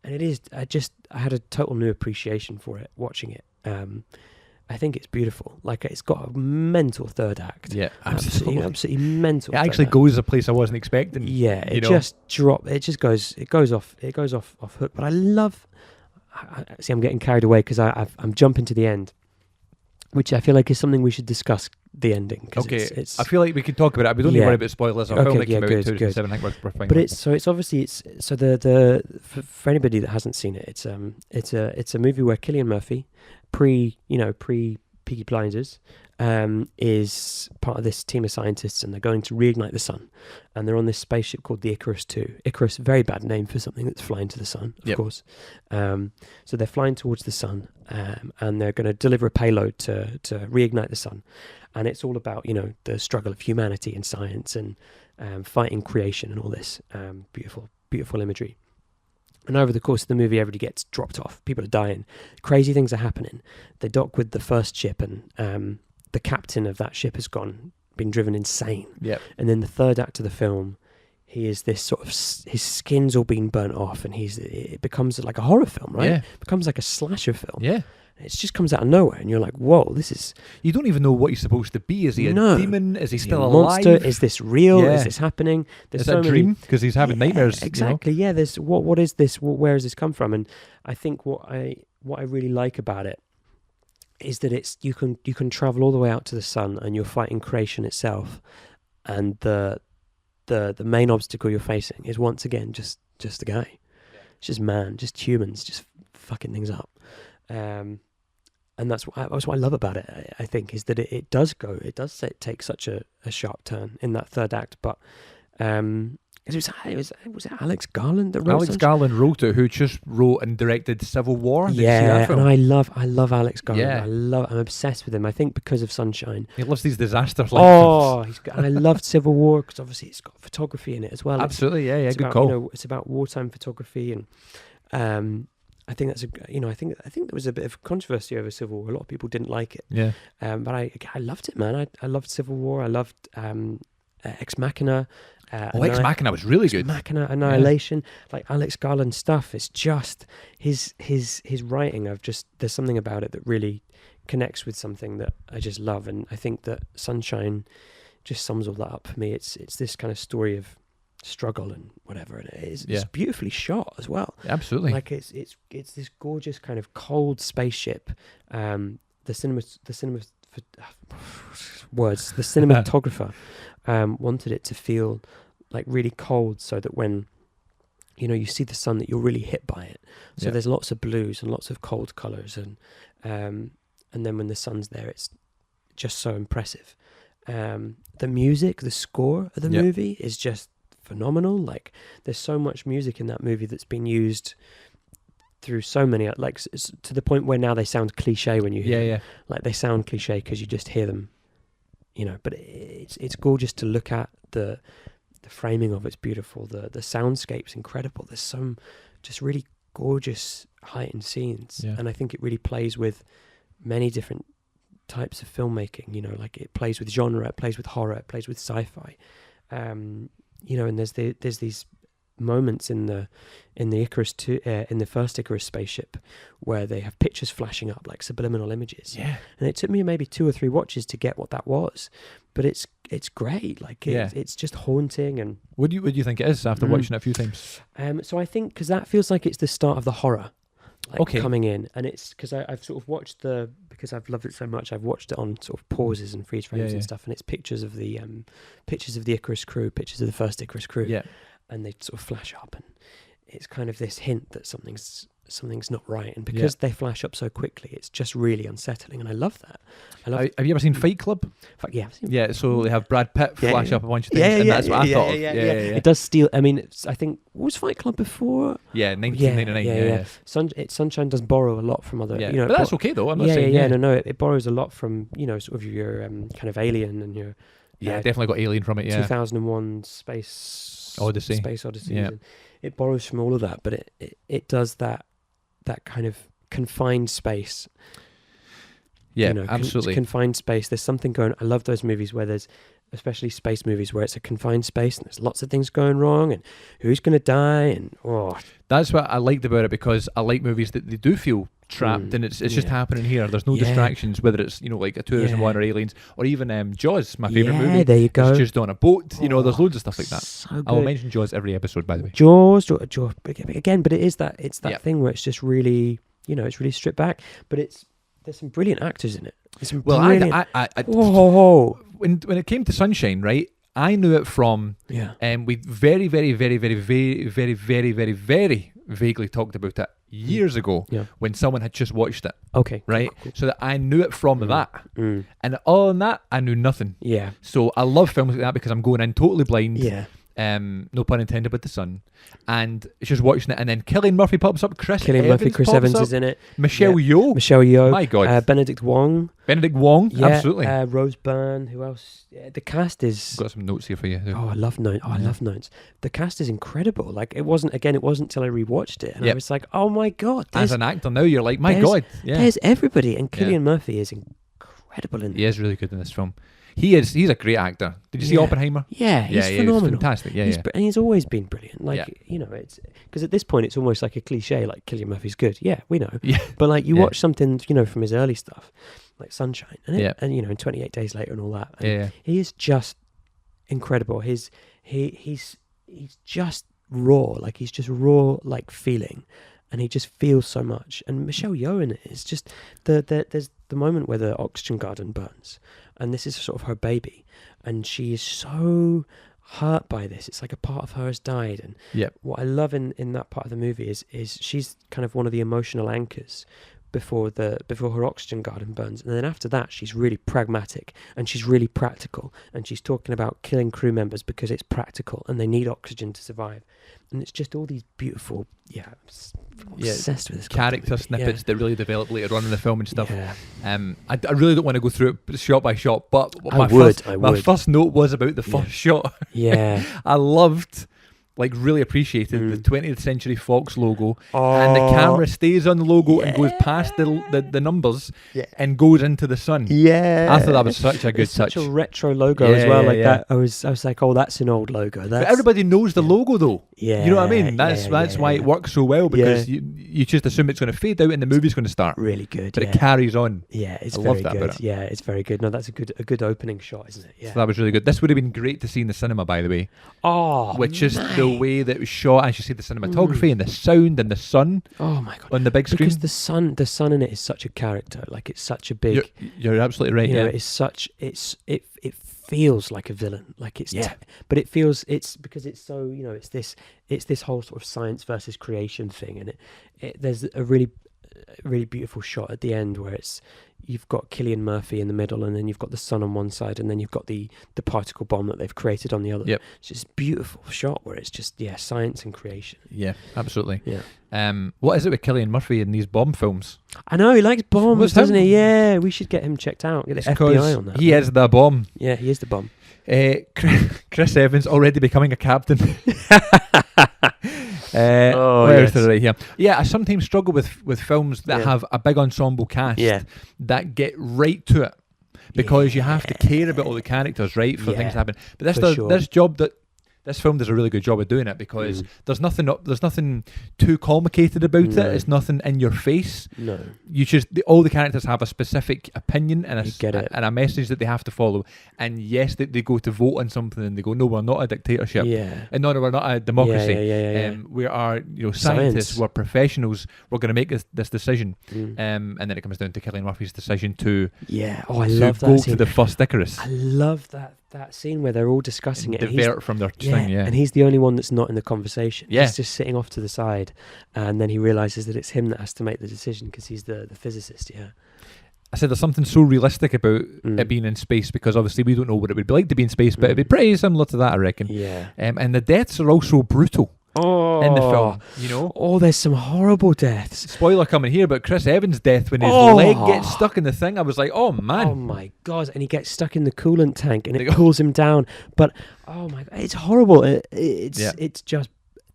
it is, I had a total new appreciation for it, watching it. I think it's beautiful. Like, it's got a mental third act. Yeah, absolutely. Absolutely mental. It actually goes a place I wasn't expecting. Yeah, it goes off hook. But I'm getting carried away because I'm jumping to the end, which I feel like is something we should discuss. The ending. Okay, it's I feel like we can talk about it. We don't need to worry about spoilers. Our film that came out in 2007. I think we're fine. But it's obviously for anybody that hasn't seen it, it's a movie where Cillian Murphy, pre Peaky Blinders, is part of this team of scientists, and they're going to reignite the sun, and they're on this spaceship called the Icarus II. Icarus, very bad name for something that's flying to the sun, of course. So they're flying towards the sun, and they're going to deliver a payload to reignite the sun. And it's all about, the struggle of humanity and science and fighting creation and all this beautiful, beautiful imagery. And over the course of the movie, everybody gets dropped off. People are dying. Crazy things are happening. They dock with the first ship, and the captain of that ship has been driven insane. Yep. And then the third act of the film, he is this sort of, his skin's all being burnt off, and it becomes like a horror film, right? Yeah. It becomes like a slasher film. Yeah. It just comes out of nowhere, and you're like, whoa, this is... You don't even know what he's supposed to be. Is he a demon? Is he still alive? Monster? Is this real? Yeah. Is this happening? Is that a dream? Because he's having nightmares. Exactly, yeah. There's what is this? Where has this come from? And I think what I really like about it is that you can travel all the way out to the sun, and you're fighting creation itself, and the main obstacle you're facing is once again just a guy. It's just man, just humans, just fucking things up. And that's what I love about it. I think is that it does take such a sharp turn in that third act. But was it Alex Garland that wrote? Alex Garland wrote it, who just wrote and directed Civil War. Did you see that film? And I love Alex Garland. Yeah. I'm obsessed with him. I think because of Sunshine. He loves these disaster films. Oh, and I loved Civil War because obviously it's got photography in it as well. Absolutely, it's good about, call. It's about wartime photography, and I think that's I think there was a bit of controversy over Civil War. A lot of people didn't like it. Yeah. But I loved it, man. I loved Civil War. I loved Ex Machina. Ex Machina was really good. Machina, Annihilation, like Alex Garland stuff. It's just his writing. There's something about it that really connects with something that I just love, and I think that Sunshine just sums all that up for me. It's this kind of story of struggle and whatever, and it's beautifully shot as well. Absolutely. Like it's this gorgeous kind of cold spaceship. The cinematographer wanted it to feel like really cold, so that when you see the sun, that you're really hit by it. So there's lots of blues and lots of cold colors, and then when the sun's there, it's just so impressive. The music, the score of the movie is just phenomenal. Like, there's so much music in that movie that's been used through so many, like, to the point where now they sound cliche when you hear them. Like, they sound cliche because you just hear them, but it's gorgeous to look at. The framing of it's beautiful. The soundscape's incredible. There's some just really gorgeous heightened scenes, and I think it really plays with many different types of filmmaking. Like, it plays with genre, it plays with horror, it plays with sci-fi. And there's these moments in the Icarus in the first Icarus spaceship where they have pictures flashing up, like subliminal images. Yeah. And it took me maybe 2 or 3 watches to get what that was, but it's great. Like, it's just haunting. And what do you think it is after watching it a few times? So I think because that feels like it's the start of the horror. Coming in, and it's because I've sort of watched because I've loved it so much, I've watched it on sort of pauses and freeze frames and stuff, and it's pictures of the Icarus crew, pictures of the first Icarus crew, and they sort of flash up, and it's kind of this hint that something's something's not right, and because they flash up so quickly, it's just really unsettling, and I love that. Have you ever seen Fight Club? Yeah, I've seen Yeah, so they have Brad Pitt flash up a bunch of things, and that's what I thought of. Yeah. It does steal. I mean, I think, what was Fight Club before? Yeah, 1999. Yeah. Sunshine does borrow a lot from other. But that's okay though. I'm not saying. No. It borrows a lot from sort of your kind of Alien and your. Definitely got Alien from it. Yeah. 2001 Space Odyssey. Yeah. It borrows from all of that, but it does that kind of confined space. Yeah, absolutely. Confined space. There's something going. I love those movies where there's, especially space movies, where it's a confined space and there's lots of things going wrong and who's going to die and That's what I liked about it, because I like movies that they do feel trapped and it's just happening here. There's no distractions, whether it's like a 2001 or Aliens, or even Jaws, my favourite movie. There you go. It's just on a boat. There's loads of stuff like that. So good. I will mention Jaws every episode, by the way. Jaws again, but it's that thing where it's just really, it's really stripped back, but there's some brilliant actors in it. When it came to Sunshine, right, I knew it from we very, very, very, very, very, very, very, very, very vaguely talked about it years ago when someone had just watched it. Okay. Right? Cool. So that I knew it from that. And other than that, I knew nothing. Yeah. So I love films like that because I'm going in totally blind. Yeah. No pun intended with the sun, and it's just watching it, and then Cillian Murphy pops up. Chris Evans is in it. Michelle Yeoh. My God. Benedict Wong. Absolutely. Rose Byrne. Who else? The cast is. I've got some notes here for you. I love notes. I love notes. The cast is incredible. Like it wasn't till I rewatched it, and I was like, oh my God. As an actor now, you're like, my God. Yeah. There's everybody, and Cillian Murphy is incredible in. He is really good in this film. He's a great actor. Did you see Oppenheimer? Yeah, he's phenomenal. He's fantastic. And he's always been brilliant. It's because at this point it's almost like a cliche. Like Cillian Murphy's good. Yeah, we know. Yeah. But you watch something, from his early stuff, like Sunshine, and and 28 Days Later and all that. And he is just incredible. He's just raw. Like he's just raw, like feeling, and he just feels so much. And Michelle Yeoh in it is just there's the moment where the oxygen garden burns. And this is sort of her baby. And she is so hurt by this. It's like a part of her has died. And what I love in that part of the movie is she's kind of one of the emotional anchors before her oxygen garden burns. And then after that, she's really pragmatic and she's really practical. And she's talking about killing crew members because it's practical and they need oxygen to survive. And it's just all these beautiful, obsessed with this character snippets that really develop later on in the film and stuff. I really don't want to go through it shot by shot, but my first note was about the first shot. Yeah. I loved, really appreciated the 20th Century Fox logo, and the camera stays on the logo and goes past the numbers and goes into the sun. Yeah, I thought that was such a good touch. Such a retro logo as well. That I was like, oh, that's an old logo. But everybody knows the logo though. Yeah, you know what I mean. That's why it works so well, because you just assume it's going to fade out and the movie's going to start. Really good, but it carries on. Yeah, I love that good. about it. Yeah, it's very good. No, that's a good opening shot, isn't it? Yeah, so that was really good. This would have been great to see in the cinema, by the way. The way that it was shot, as you see, the cinematography and the sound and the sun. Oh my God! On the big screen, because the sun in it is such a character. Like it's such a big. You're absolutely right. It's such it feels like a villain. Like it's but it feels it's because it's so it's this whole sort of science versus creation thing, and there's a really beautiful shot at the end where you've got Cillian Murphy in the middle, and then you've got the sun on one side, and then you've got the particle bomb that they've created on the other. Yep. It's just a beautiful shot where it's just science and creation. Yeah, absolutely. Yeah. What is it with Cillian Murphy in these bomb films? I know he likes bombs, doesn't he? Yeah, we should get him checked out. Get the FBI on that. He is the bomb. Yeah, he is the bomb. Chris Evans already becoming a captain. Right here. Yeah, I sometimes struggle with films that have a big ensemble cast that get right to it, because you have to care about all the characters, right, for things to happen. But this film does a really good job of doing it, because there's nothing too complicated about it. It's nothing in your face. No, all the characters have a specific opinion and a message that they have to follow. And yes, they go to vote on something and they go, no, we're not a dictatorship. And no, we're not a democracy. We are scientists. We're professionals. We're going to make this decision. And then it comes down to Cillian Murphy's decision to I love that go scene. to the first Icarus. I love that that scene where they're all discussing it. Divert from their thing, yeah. And he's the only one that's not in the conversation. Yeah. He's just sitting off to the side, and then he realizes that it's him that has to make the decision because he's the physicist. Yeah. I said there's something so realistic about it being in space, because obviously we don't know what it would be like to be in space, but it'd be pretty similar to that, I reckon. Yeah. And the deaths are also brutal. In the film, you know. Oh, there's some horrible deaths. Spoiler coming here, but Chris Evans' death when his leg gets stuck in the thing, I was like, oh man. Oh my God. And he gets stuck in the coolant tank and it pulls him down. But oh my God, it's horrible. It's just,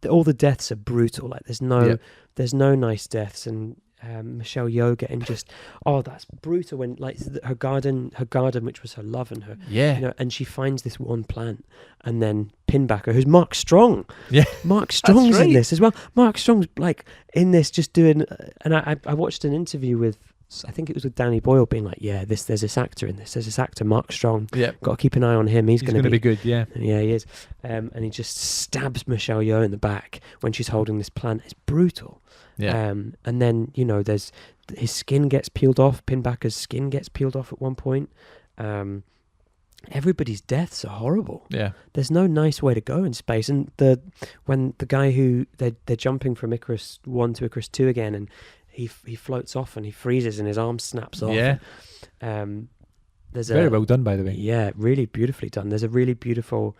all the deaths are brutal. Like there's no nice deaths. And Michelle Yeoh getting just, that's brutal. When like her garden, which was her love and her, you know, and she finds this one plant, and then Pinbacker, who's Mark Strong. Yeah, Mark Strong's in this as well. Mark Strong's like in this, just doing. And I watched an interview with, I think it was with Danny Boyle, being like, there's this actor in this. There's this actor, Mark Strong. Yeah, got to keep an eye on him. He's going to be good. Yeah, yeah, he is. And he just stabs Michelle Yeoh in the back when she's holding this plant. It's brutal. Yeah. And then, you know, there's his skin gets peeled off. Pinbacker's skin gets peeled off at one point. Everybody's deaths are horrible. Yeah. There's no nice way to go in space. And when the guy who they're jumping from Icarus 1 to Icarus 2 again, and he floats off and he freezes and his arm snaps off. Yeah. There's very well done, by the way. Yeah, really beautifully done. There's a beautiful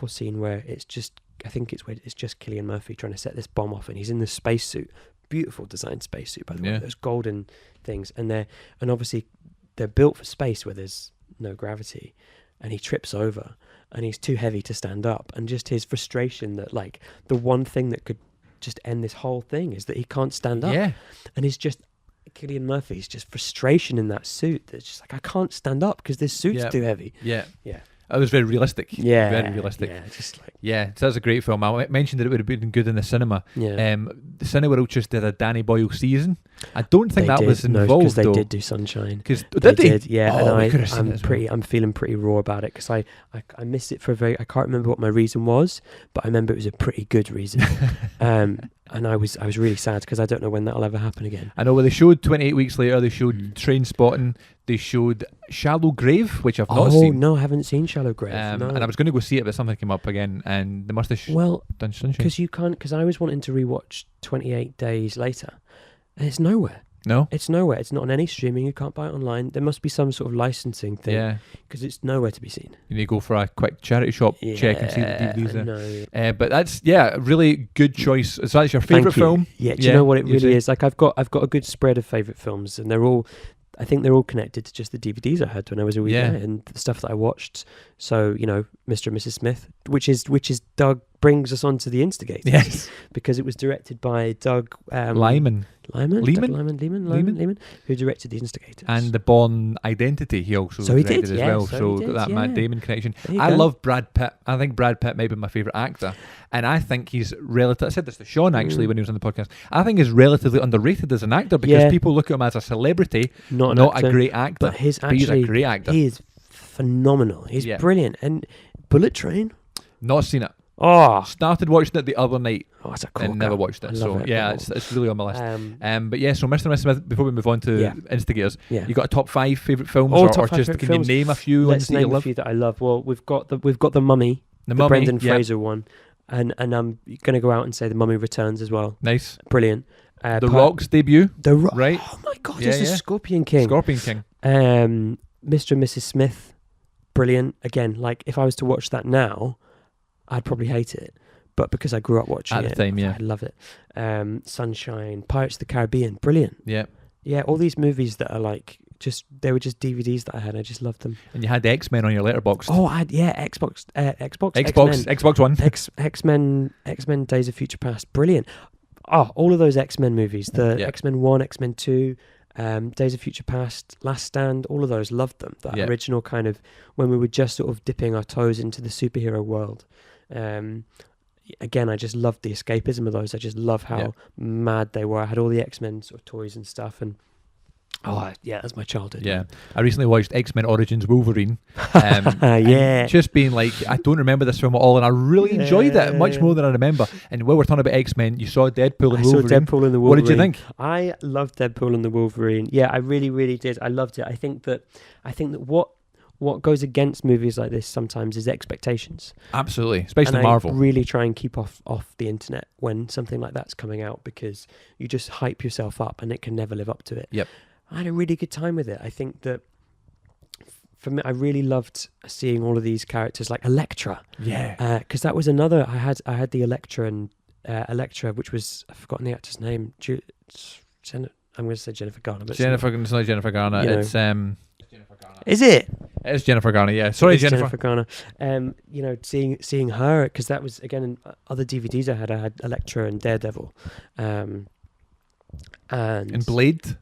scene where it's just, I think it's just Cillian Murphy trying to set this bomb off, and he's in the spacesuit, beautiful designed spacesuit, by the way, those golden things, and obviously they're built for space where there's no gravity, and he trips over, and he's too heavy to stand up, and just his frustration that like the one thing that could just end this whole thing is that he can't stand up, and it's just Cillian Murphy's just frustration in that suit that's just like, I can't stand up because this suit's too heavy. Yeah. It was very realistic. Yeah. Very realistic. Yeah, just like... So that's a great film. I mentioned that it would have been good in the cinema. Yeah. The Cineworld just did a Danny Boyle season. I don't think that was involved, because they though. did do Sunshine. Because they did, yeah. Oh, and I'm feeling pretty raw about it, because I missed it for I can't remember what my reason was, but I remember it was a pretty good reason. And I was really sad, because I don't know when that'll ever happen again. I know. Well, they showed 28 weeks later. They showed Trainspotting. They showed Shallow Grave, which I've not seen. Oh no, I haven't seen Shallow Grave. No. And I was going to go see it, but something came up again, and they must have done Sunshine. Because you can't. Because I was wanting to rewatch 28 Days Later, and it's nowhere. No, it's nowhere. It's not on any streaming. You can't buy it online. There must be some sort of licensing thing. Yeah, because it's nowhere to be seen. You need to go for a quick charity shop check and see the DVDs there. But that's a really good choice. So that's your favourite film? Yeah. Do you know what it really is? Like I've got a good spread of favourite films, and I think they're all connected to just the DVDs I had when I was a wee guy and the stuff that I watched. So, you know, Mr. and Mrs. Smith, which is Doug, brings us on to the Instigators. Yes. Because it was directed by Doug Liman, who directed the Instigators. And The Bourne Identity he also directed as well. So that Matt Damon connection. I love Brad Pitt. I think Brad Pitt may be my favourite actor. And I think he's I said this to Sean actually when he was on the podcast. I think he's relatively underrated as an actor, because people look at him as a celebrity, not a great actor. But he's a great actor. He is phenomenal. He's brilliant. And Bullet Train? Not seen it. Oh, started watching it the other night. Oh, it's a cool. And never watched it. So it's really on my list. But so Mr. and Mrs. Smith. Before we move on to Instigators, you got a top 5 favourite films, or just can you name a few? Let's name a few that I love. Well, we've got the Mummy, the Brendan Fraser one, and I'm going to go out and say the Mummy Returns as well. Nice, brilliant. The Rock's debut, right? Oh my God, it's the Scorpion King. Mr. and Mrs. Smith, brilliant. Again, like if I was to watch that now, I'd probably hate it, but because I grew up watching it at the time, I love it. Sunshine, Pirates of the Caribbean, brilliant. Yeah, all these movies that are like they were just DVDs that I had. I just loved them. And you had the X-Men on your letterbox. Oh, I had Xbox One, X-Men Days of Future Past, brilliant. Oh, all of those X-Men movies, the X-Men 1, X-Men 2. Days of Future Past, Last Stand, all of those, loved them. That original kind of, when we were just sort of dipping our toes into the superhero world. Again, I just loved the escapism of those. I just love how mad they were. I had all the X-Men sort of toys and stuff, and that's my childhood. Yeah, I recently watched X-Men Origins Wolverine. Just being like, I don't remember this film at all, and I really enjoyed it much more than I remember. And while we're talking about X-Men, you saw Deadpool and Wolverine. I saw Deadpool and the Wolverine. What did you think? I loved Deadpool and the Wolverine. Yeah, I really, really did. I loved it. I think that what goes against movies like this sometimes is expectations. Absolutely, especially and Marvel. I really try and keep off the internet when something like that's coming out, because you just hype yourself up and it can never live up to it. Yep. I had a really good time with it. I think that for me, I really loved seeing all of these characters like Elektra. Yeah. Because that was another. I had the Elektra and Elektra, which was, I've forgotten the actor's name. I'm going to say Jennifer Garner, but It's not Jennifer Garner. It's Jennifer Garner. Is it? It is Jennifer Garner. Yeah. Sorry, Jennifer Garner. Seeing her, because that was again in other DVDs I had Elektra and Daredevil, and Blade.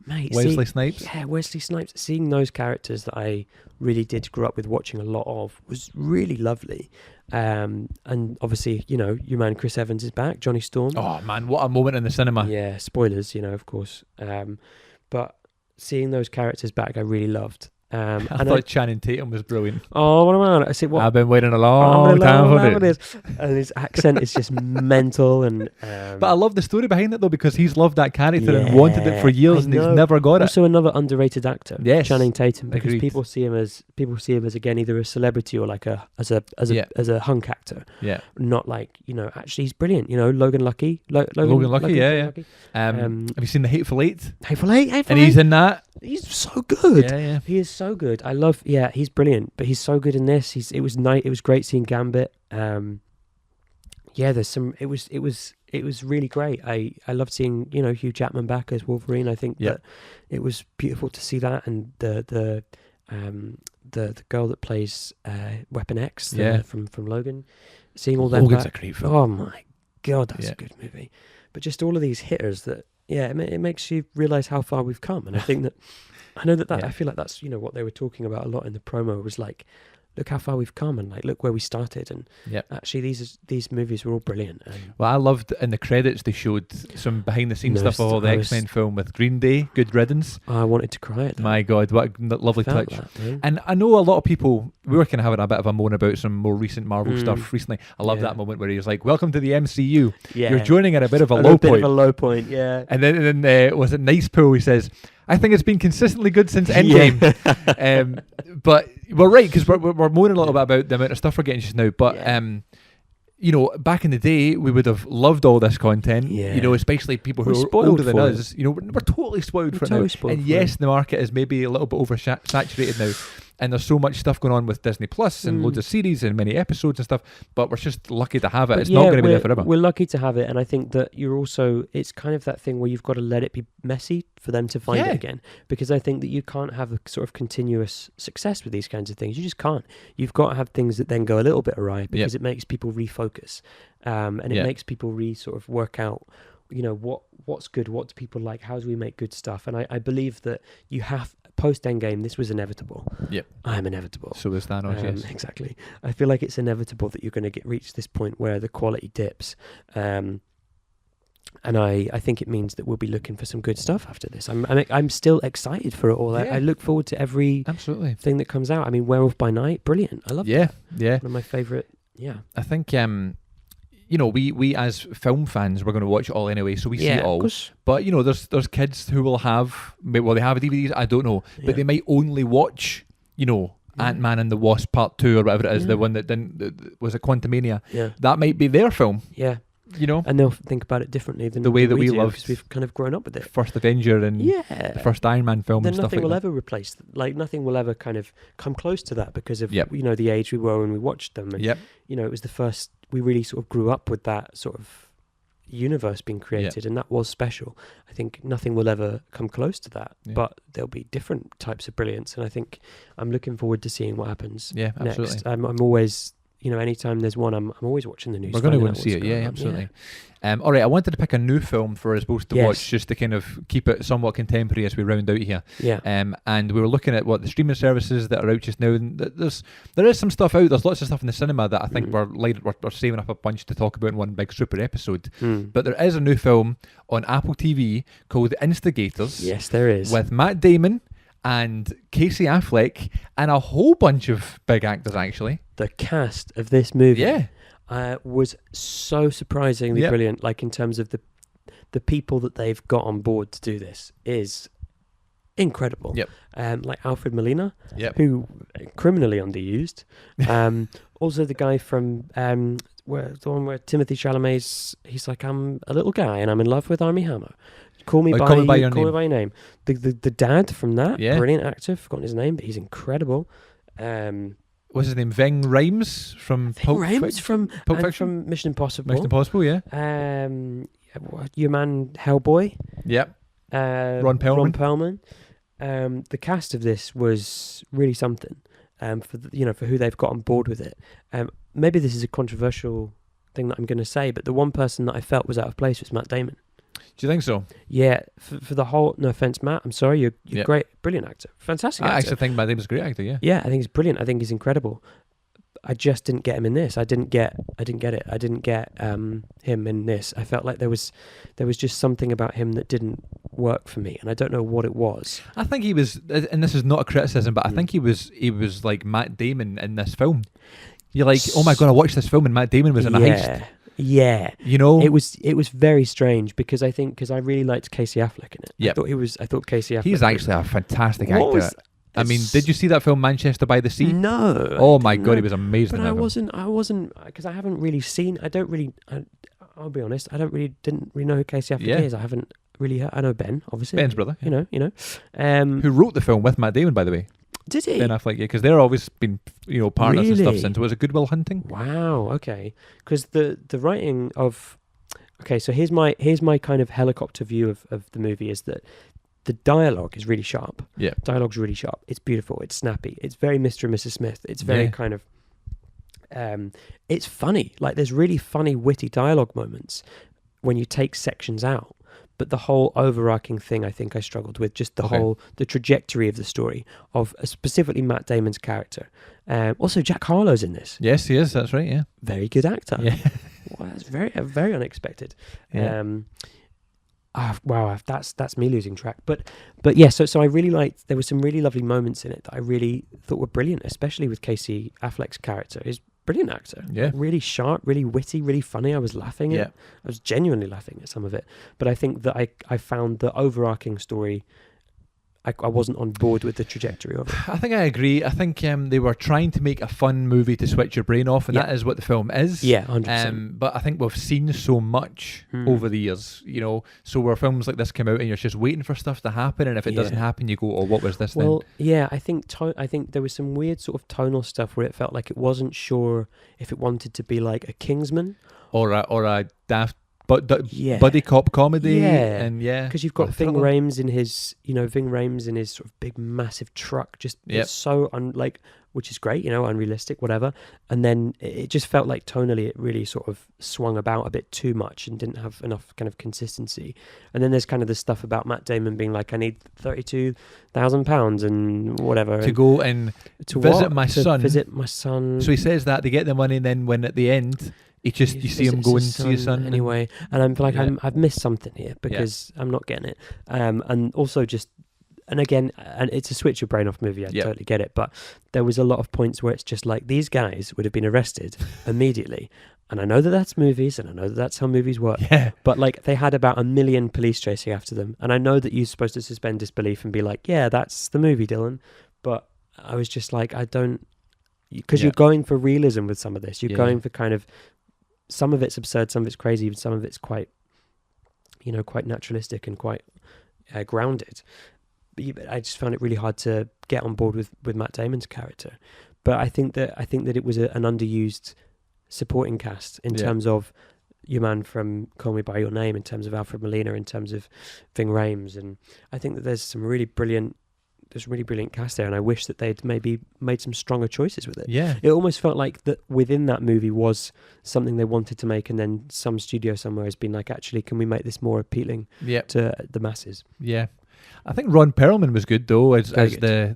Mate, Wesley Snipes. Yeah, Wesley Snipes. Seeing those characters that I really did grow up with watching a lot of was really lovely. And obviously, your man Chris Evans is back. Johnny Storm. Oh man, what a moment in the cinema. Yeah, spoilers, of course. But seeing those characters back, I really loved. I thought Channing Tatum was brilliant. Oh, what am I? I said, what? I've been waiting a long time for this. And his accent is just mental. And but I love the story behind it though, because he's loved that character and wanted it for years, and he's never got it. Also, another underrated actor, yes, Channing Tatum, because agreed. people see him as again either a celebrity or like as a hunk actor. Yeah, not like actually he's brilliant. Logan Lucky. Logan Lucky. Yeah. Have you seen The Hateful Eight? Hateful Eight. And he's in that. He's so good. Yeah. He is so good. I love. Yeah, he's brilliant. But he's so good in this. It was great seeing Gambit. There's some. It was really great. I loved seeing Hugh Jackman back as Wolverine. I think that it was beautiful to see that, and the girl that plays Weapon X from Logan. Seeing all that. Logan's a great film. Oh my god, that's a good movie. But just all of these hitters that. Yeah, it makes you realise how far we've come, and I think that I feel like that's what they were talking about a lot in the promo, was like, look how far we've come, and like look where we started, and actually these movies were all brilliant. Well, I loved in the credits they showed some behind the scenes stuff of all the X-Men film with Green Day, Good Riddance. I wanted to cry at that. My God, what a lovely touch! And I know a lot of people, we were kind of having a bit of a moan about some more recent Marvel stuff recently. I love that moment where he was like, "Welcome to the MCU. Yeah. You're joining at a bit of a low point." Bit of a low point, yeah. And then was it Nice Pool? He says, "I think it's been consistently good since Endgame." But we're right, because we're moaning a little bit about the amount of stuff we're getting just now. But back in the day, we would have loved all this content. Yeah. Especially people who are older than us. We're totally spoiled for it now. And yes, the market is maybe a little bit oversaturated now. And there's so much stuff going on with Disney Plus and loads of series and many episodes and stuff, but we're just lucky to have it. It's not going to be there forever. We're lucky to have it, and I think that it's kind of that thing where you've got to let it be messy for them to find it again, because I think that you can't have a sort of continuous success with these kinds of things. You just can't. You've got to have things that then go a little bit awry, because it makes people refocus, and it makes people sort of work out, what's good, what do people like, how do we make good stuff, and I believe that you have. Post Endgame, this was inevitable. Yep. I'm inevitable. So is Thanos, yes. Exactly. I feel like it's inevitable that you're going to reach this point where the quality dips. And I think it means that we'll be looking for some good stuff after this. I'm still excited for it all. I look forward to every thing that comes out. I mean, Werewolf by Night, brilliant. I love that. Yeah. One of my favourite, I think... we as film fans, we're going to watch it all anyway, so we see it all. But there's kids who will have, they have DVDs, I don't know, but they might only watch, Ant-Man and the Wasp Part 2 or whatever it is, the one that was a Quantumania. Yeah, that might be their film. Yeah, and they'll think about it differently than the way that we do, love, because we've kind of grown up with it. First Avenger and the first Iron Man film. Then and stuff nothing will that. ever replace, nothing will ever kind of come close to that, because of the age we were when we watched them. And it was the first. We really sort of grew up with that sort of universe being created, and that was special. I think nothing will ever come close to that, but there'll be different types of brilliance, and I think I'm looking forward to seeing what happens next. I'm always, anytime there's one, I'm always watching the news. We're going to go and see it, absolutely. All right, I wanted to pick a new film for us both to watch, just to kind of keep it somewhat contemporary as we round out here. And we were looking at what the streaming services that are out just now, and there is some stuff out. There's lots of stuff in the cinema that I think we're saving up a bunch to talk about in one big super episode. But there is a new film on Apple TV called Instigators. Yes, there is. With Matt Damon and Casey Affleck and a whole bunch of big actors, actually. The cast of this movie was so surprisingly brilliant. Like, in terms of the people that they've got on board to do this is incredible. Yep. Like Alfred Molina, Yep. who criminally underused. Also the guy from the one where Timothy Chalamet's, he's like, I'm a little guy and I'm in love with Armie Hammer. Call me by your name. The dad from that, brilliant actor. Forgotten his name, but he's incredible. What's his name? Ving Rhames from Pulp Fiction? From Mission Impossible. Mission Impossible, yeah. Your man Hellboy. Yep. Ron Perlman. The cast of this was really something. For who they've got on board with it. Maybe this is a controversial thing that I'm going to say, but the one person that I felt was out of place was Matt Damon. Do you think so? Yeah, for the whole. No offense, Matt. I'm sorry. You're great, brilliant actor, fantastic actor. I actually think Matt Damon's a great actor. Yeah. Yeah, I think he's brilliant. I think he's incredible. I just didn't get him in this. I didn't get it. I didn't get him in this. I felt like there was just something about him that didn't work for me, and I don't know what it was. I think he was, and this is not a criticism, but I think he was like Matt Damon in this film. You're like, oh my god, I watched this film and Matt Damon was in a heist. Yeah, you know, it was very strange because I really liked Casey Affleck in it. Yeah, I thought Casey Affleck. He's actually a fantastic actor. I mean, did you see that film Manchester by the Sea? No. Oh my god, he was amazing. But I wasn't because I haven't really seen. I'll be honest. Didn't really know who Casey Affleck is. I haven't really heard. I know Ben, obviously. Ben's brother. Yeah. You know. Who wrote the film with Matt Damon, by the way? Did he? Ben Affleck, yeah, because they're always been, partners and stuff since. Was it Good Will Hunting? Wow. Okay. Because the writing of. Okay, so here's my kind of helicopter view of the movie is that the dialogue is really sharp. Yeah. Dialogue's really sharp. It's beautiful. It's snappy. It's very Mr. and Mrs. Smith. It's very kind of. It's funny. Like there's really funny, witty dialogue moments when you take sections out. But the whole overarching thing, I think I struggled with just the trajectory of the story of specifically Matt Damon's character. Also, Jack Harlow's in this. Yes, he is. That's right. Yeah, very good actor. Yeah, well, that's very unexpected. Yeah. Wow, that's me losing track. But yeah, so I really liked. There were some really lovely moments in it that I really thought were brilliant, especially with Casey Affleck's character. He's a brilliant actor. Yeah, really sharp, really witty, really funny. I was laughing at. I was genuinely laughing at some of it. But I think that I found the overarching story. I wasn't on board with the trajectory of it. I think I agree. I think they were trying to make a fun movie to switch your brain off, and that is what the film is. Yeah, 100%. But I think we've seen so much over the years, so where films like this come out and you're just waiting for stuff to happen, and if it doesn't happen, you go, oh, what was this then? Well, yeah, I think there was some weird sort of tonal stuff where it felt like it wasn't sure if it wanted to be like a Kingsman. Or a daft... buddy cop comedy, and because you've got Ving Rhames in his sort of big massive truck, just it's so which is great, unrealistic, whatever. And then it just felt like tonally it really sort of swung about a bit too much and didn't have enough kind of consistency. And then there's kind of the stuff about Matt Damon being like, I need £32,000 and whatever to go and to visit my son. Visit my son. So he says that they get the money, and then when at the end. You see him go and see his son anyway, and I'm like, I've missed something here because I'm not getting it. And also and it's a switch your brain off movie. I totally get it, but there was a lot of points where it's just like these guys would have been arrested immediately, and I know that that's movies, and I know that that's how movies work. Yeah. But like they had about 1 million police chasing after them, and I know that you're supposed to suspend disbelief and be like, yeah, that's the movie, Dylan. But I was just like, I don't, because you're going for realism with some of this. You're going for kind of. Some of it's absurd, some of it's crazy, some of it's quite, quite naturalistic and quite grounded. But I just found it really hard to get on board with Matt Damon's character. But I think that it was an underused supporting cast in terms of your man from Call Me by Your Name, in terms of Alfred Molina, in terms of Ving Rhames, and I think that there's some really brilliant. There's a really brilliant cast there, and I wish that they'd maybe made some stronger choices with it. Yeah. It almost felt like that within that movie was something they wanted to make, and then some studio somewhere has been like, actually, can we make this more appealing to the masses? Yeah. I think Ron Perlman was good, though, as the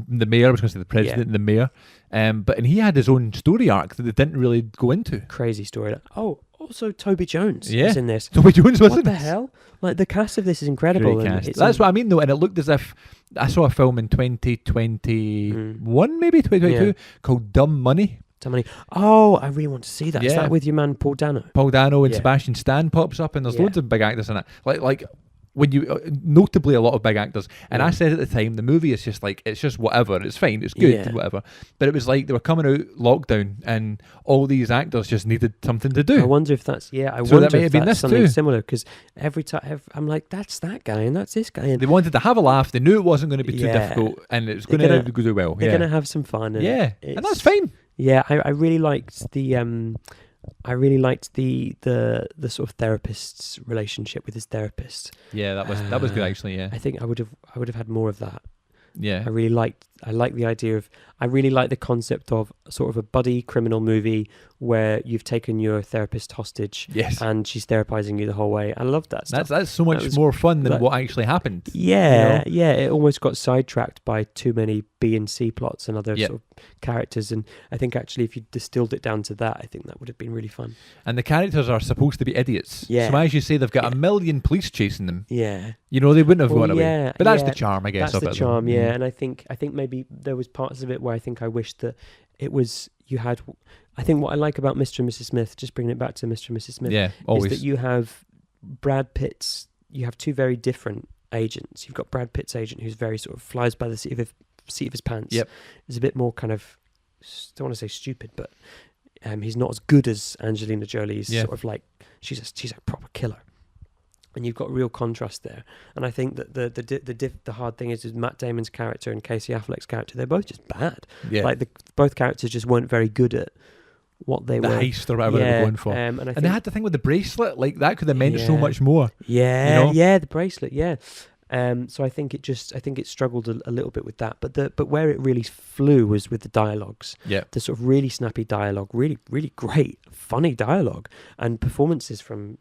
mayor. I was going to say the president and the mayor. And he had his own story arc that they didn't really go into. Crazy story. Oh, also Toby Jones is in this. Toby Jones was in this. What the hell? Like, the cast of this is incredible. That's what I mean, though, and it looked as if I saw a film in 2021, maybe 2022, called Dumb Money. Oh, I really want to see that. Is that with your man Paul Dano? Paul Dano and Sebastian Stan pops up, and there's loads of big actors in it. Like when you notably a lot of big actors, and Yeah. I said at the time the movie is just like, it's just whatever, it's fine, it's good, Yeah. whatever. But it was like they were coming out lockdown, and all these actors just needed something to do. I wonder if that's So that wonder may if have been that's this something too. similar, because every time I'm like, that's that guy and that's this guy, and They wanted to have a laugh. They knew it wasn't going to be too Yeah. difficult, and it was They're going to gonna- do well. they're Yeah, gonna have some fun. And yeah, and that's it's- fine. Yeah, I really liked the I really liked the sort of therapist's relationship with his therapist. Yeah, that was good actually. Yeah, I think I would have had more of that. yeah, I like the idea of, I really like the concept of sort of a buddy criminal movie where you've taken your therapist hostage yes. and she's therapizing you the whole way. I love that stuff. That's so much was- more fun than that- what actually happened. Yeah, you know? yeah. It almost got sidetracked by too many B and C plots and other Yep. sort of characters. And I think actually, if you distilled it down to that, I think that would have been really fun. And the characters are supposed to be idiots. Yeah. So as you say, they've got Yeah. a million police chasing them. Yeah, You know, they wouldn't have Well, gone away. yeah, But that's yeah. the charm, I guess. that's of the it, though. charm. Mm. Yeah, and I think maybe there was parts of it where I think I wished that it was you had. I think what I like about Mr. and Mrs. Smith, just bringing it back to Mr. and Mrs. Smith, Yeah, always. is that you have Brad Pitt's. You have two very different agents. You've got Brad Pitt's agent, who's very sort of flies by the seat of his pants. Yep. Is a bit more kind of, don't want to say stupid, but he's not as good as Angelina Jolie's. Yeah. Sort of like she's a proper killer, and you've got real contrast there. And I think that the hard thing is Matt Damon's character and Casey Affleck's character, they're both just bad. yeah. Like both characters just weren't very good at what they the were. heist or whatever they were going for. And I think, And they had the thing with the bracelet, like that could have meant so Yeah. much more. yeah, you know? yeah, the bracelet, yeah. So I think it struggled a little bit with that, but where it really flew was with the dialogues, Yeah. the sort of really snappy dialogue, really really great, funny dialogue, and performances from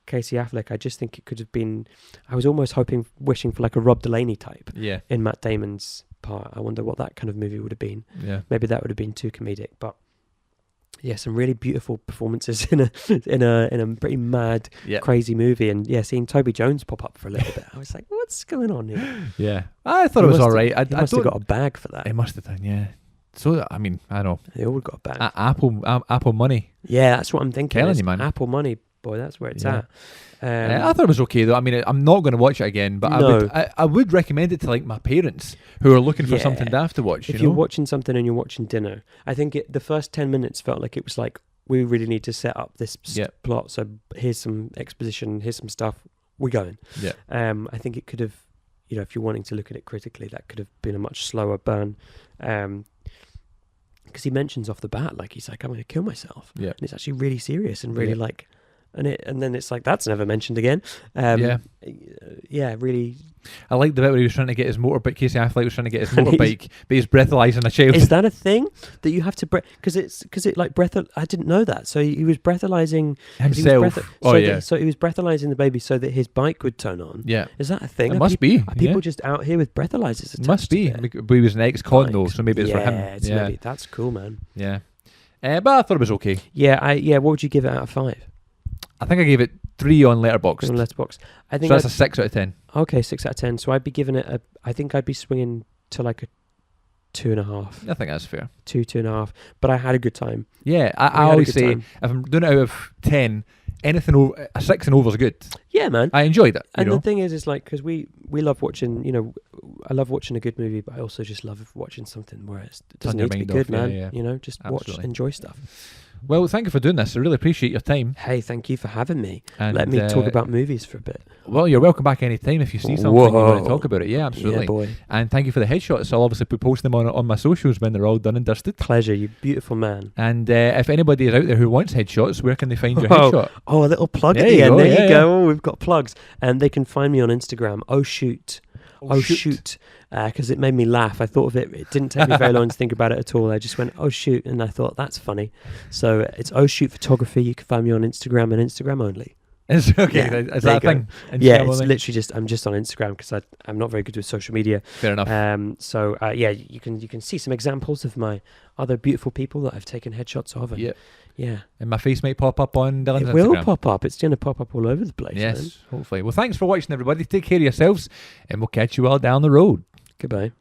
Casey Affleck. I just think it could have been. I was almost wishing for like a Rob Delaney type Yeah. in Matt Damon's part. I wonder what that kind of movie would have been. Yeah. Maybe that would have been too comedic, but. Yeah, some really beautiful performances in a pretty mad, Yeah. crazy movie, and seeing Toby Jones pop up for a little bit, I was like, "What's going on here?" Yeah. I thought He it was must all have- right. He I must have don't. got a bag for that. It must have done. Yeah. So I mean, I know. They all got a bag. Apple money. Yeah, that's what I'm thinking. Telling is you, man. Apple money, boy, that's where it's Yeah. at. I thought it was okay though. I mean, I'm not going to watch it again, but No. I would recommend it to like my parents who are looking for Yeah. something to have to watch. If you you're know? watching something and you're watching dinner, I think the first 10 minutes felt like it was like, we really need to set up this Yep. plot. So here's some exposition, here's some stuff, we're going. Yeah. I think it could have, if you're wanting to look at it critically, that could have been a much slower burn. Because he mentions off the bat, like he's like, I'm going to kill myself. Yeah. And it's actually really serious and really Yeah. like, and then it's like, that's never mentioned again. Yeah. Yeah, really. I like the bit where he was trying to get his motorbike. Casey Affleck was trying to get his And he's- motorbike, but he's breathalyzing a child. Is that a thing that you have to because it like I didn't know that. So he was breathalyzing 'cause he was Himself. Oh yeah. So he was breathalyzing the baby so that his bike would turn on. Yeah. Is that a thing? It Are must peop- be. Are people Yeah. just out here with breathalyzers? It must attached be. to their But he was an ex-con though, bikes? so maybe it's for him. It's Yeah. maybe that's cool, man. Yeah. But I thought it was okay. Yeah, what would you give it out of 5? I think I gave it 3 on Letterboxd. On Letterboxd. I So think that's a 6 out of 10. okay, 6 out of 10. So I'd be giving it I think I'd be swinging to like a 2.5, I think that's fair. 2.5. But I had a good time. Yeah, I had a always good say time. if I'm doing it out of 10, anything over a 6 and over is good. Yeah, man. I enjoyed it. And you know? the thing is like, because we love watching, I love watching a good movie, but I also just love watching something where it doesn't your need to be mind good, off, man. yeah. Just Absolutely. watch, enjoy stuff. Well, thank you for doing this. I really appreciate your time. Hey, thank you for having me. And, Let me talk about movies for a bit. Well, you're welcome back any time if you see something you want to talk about it. Yeah, absolutely. Yeah, boy. And thank you for the headshots. I'll obviously be posting them on my socials when they're all done and dusted. Pleasure, you beautiful man. And if anybody is out there who wants headshots, where can they find your Oh, headshot? Oh, a little plug There at the you end. go, There yeah, you go. Oh, we've got plugs. And they can find me on Instagram. Oh, shoot. Because it made me laugh. I thought of it. It didn't take me very long to think about it at all. I just went, oh, shoot. And I thought, that's funny. So it's Oh, shoot photography. You can find me on Instagram and Instagram only. Is okay. Yeah, Is there that a you thing? Yeah, Instagram it's only? literally just, I'm just on Instagram because I'm not very good with social media. Fair enough. So you can see some examples of my other beautiful people that I've taken headshots of. And Yeah. Yeah. And my face might pop up on Dylan's It will Instagram. pop up. It's going to pop up all over the place. Yes, Man. hopefully. Well, thanks for watching, everybody. Take care of yourselves, and we'll catch you all down the road. Goodbye.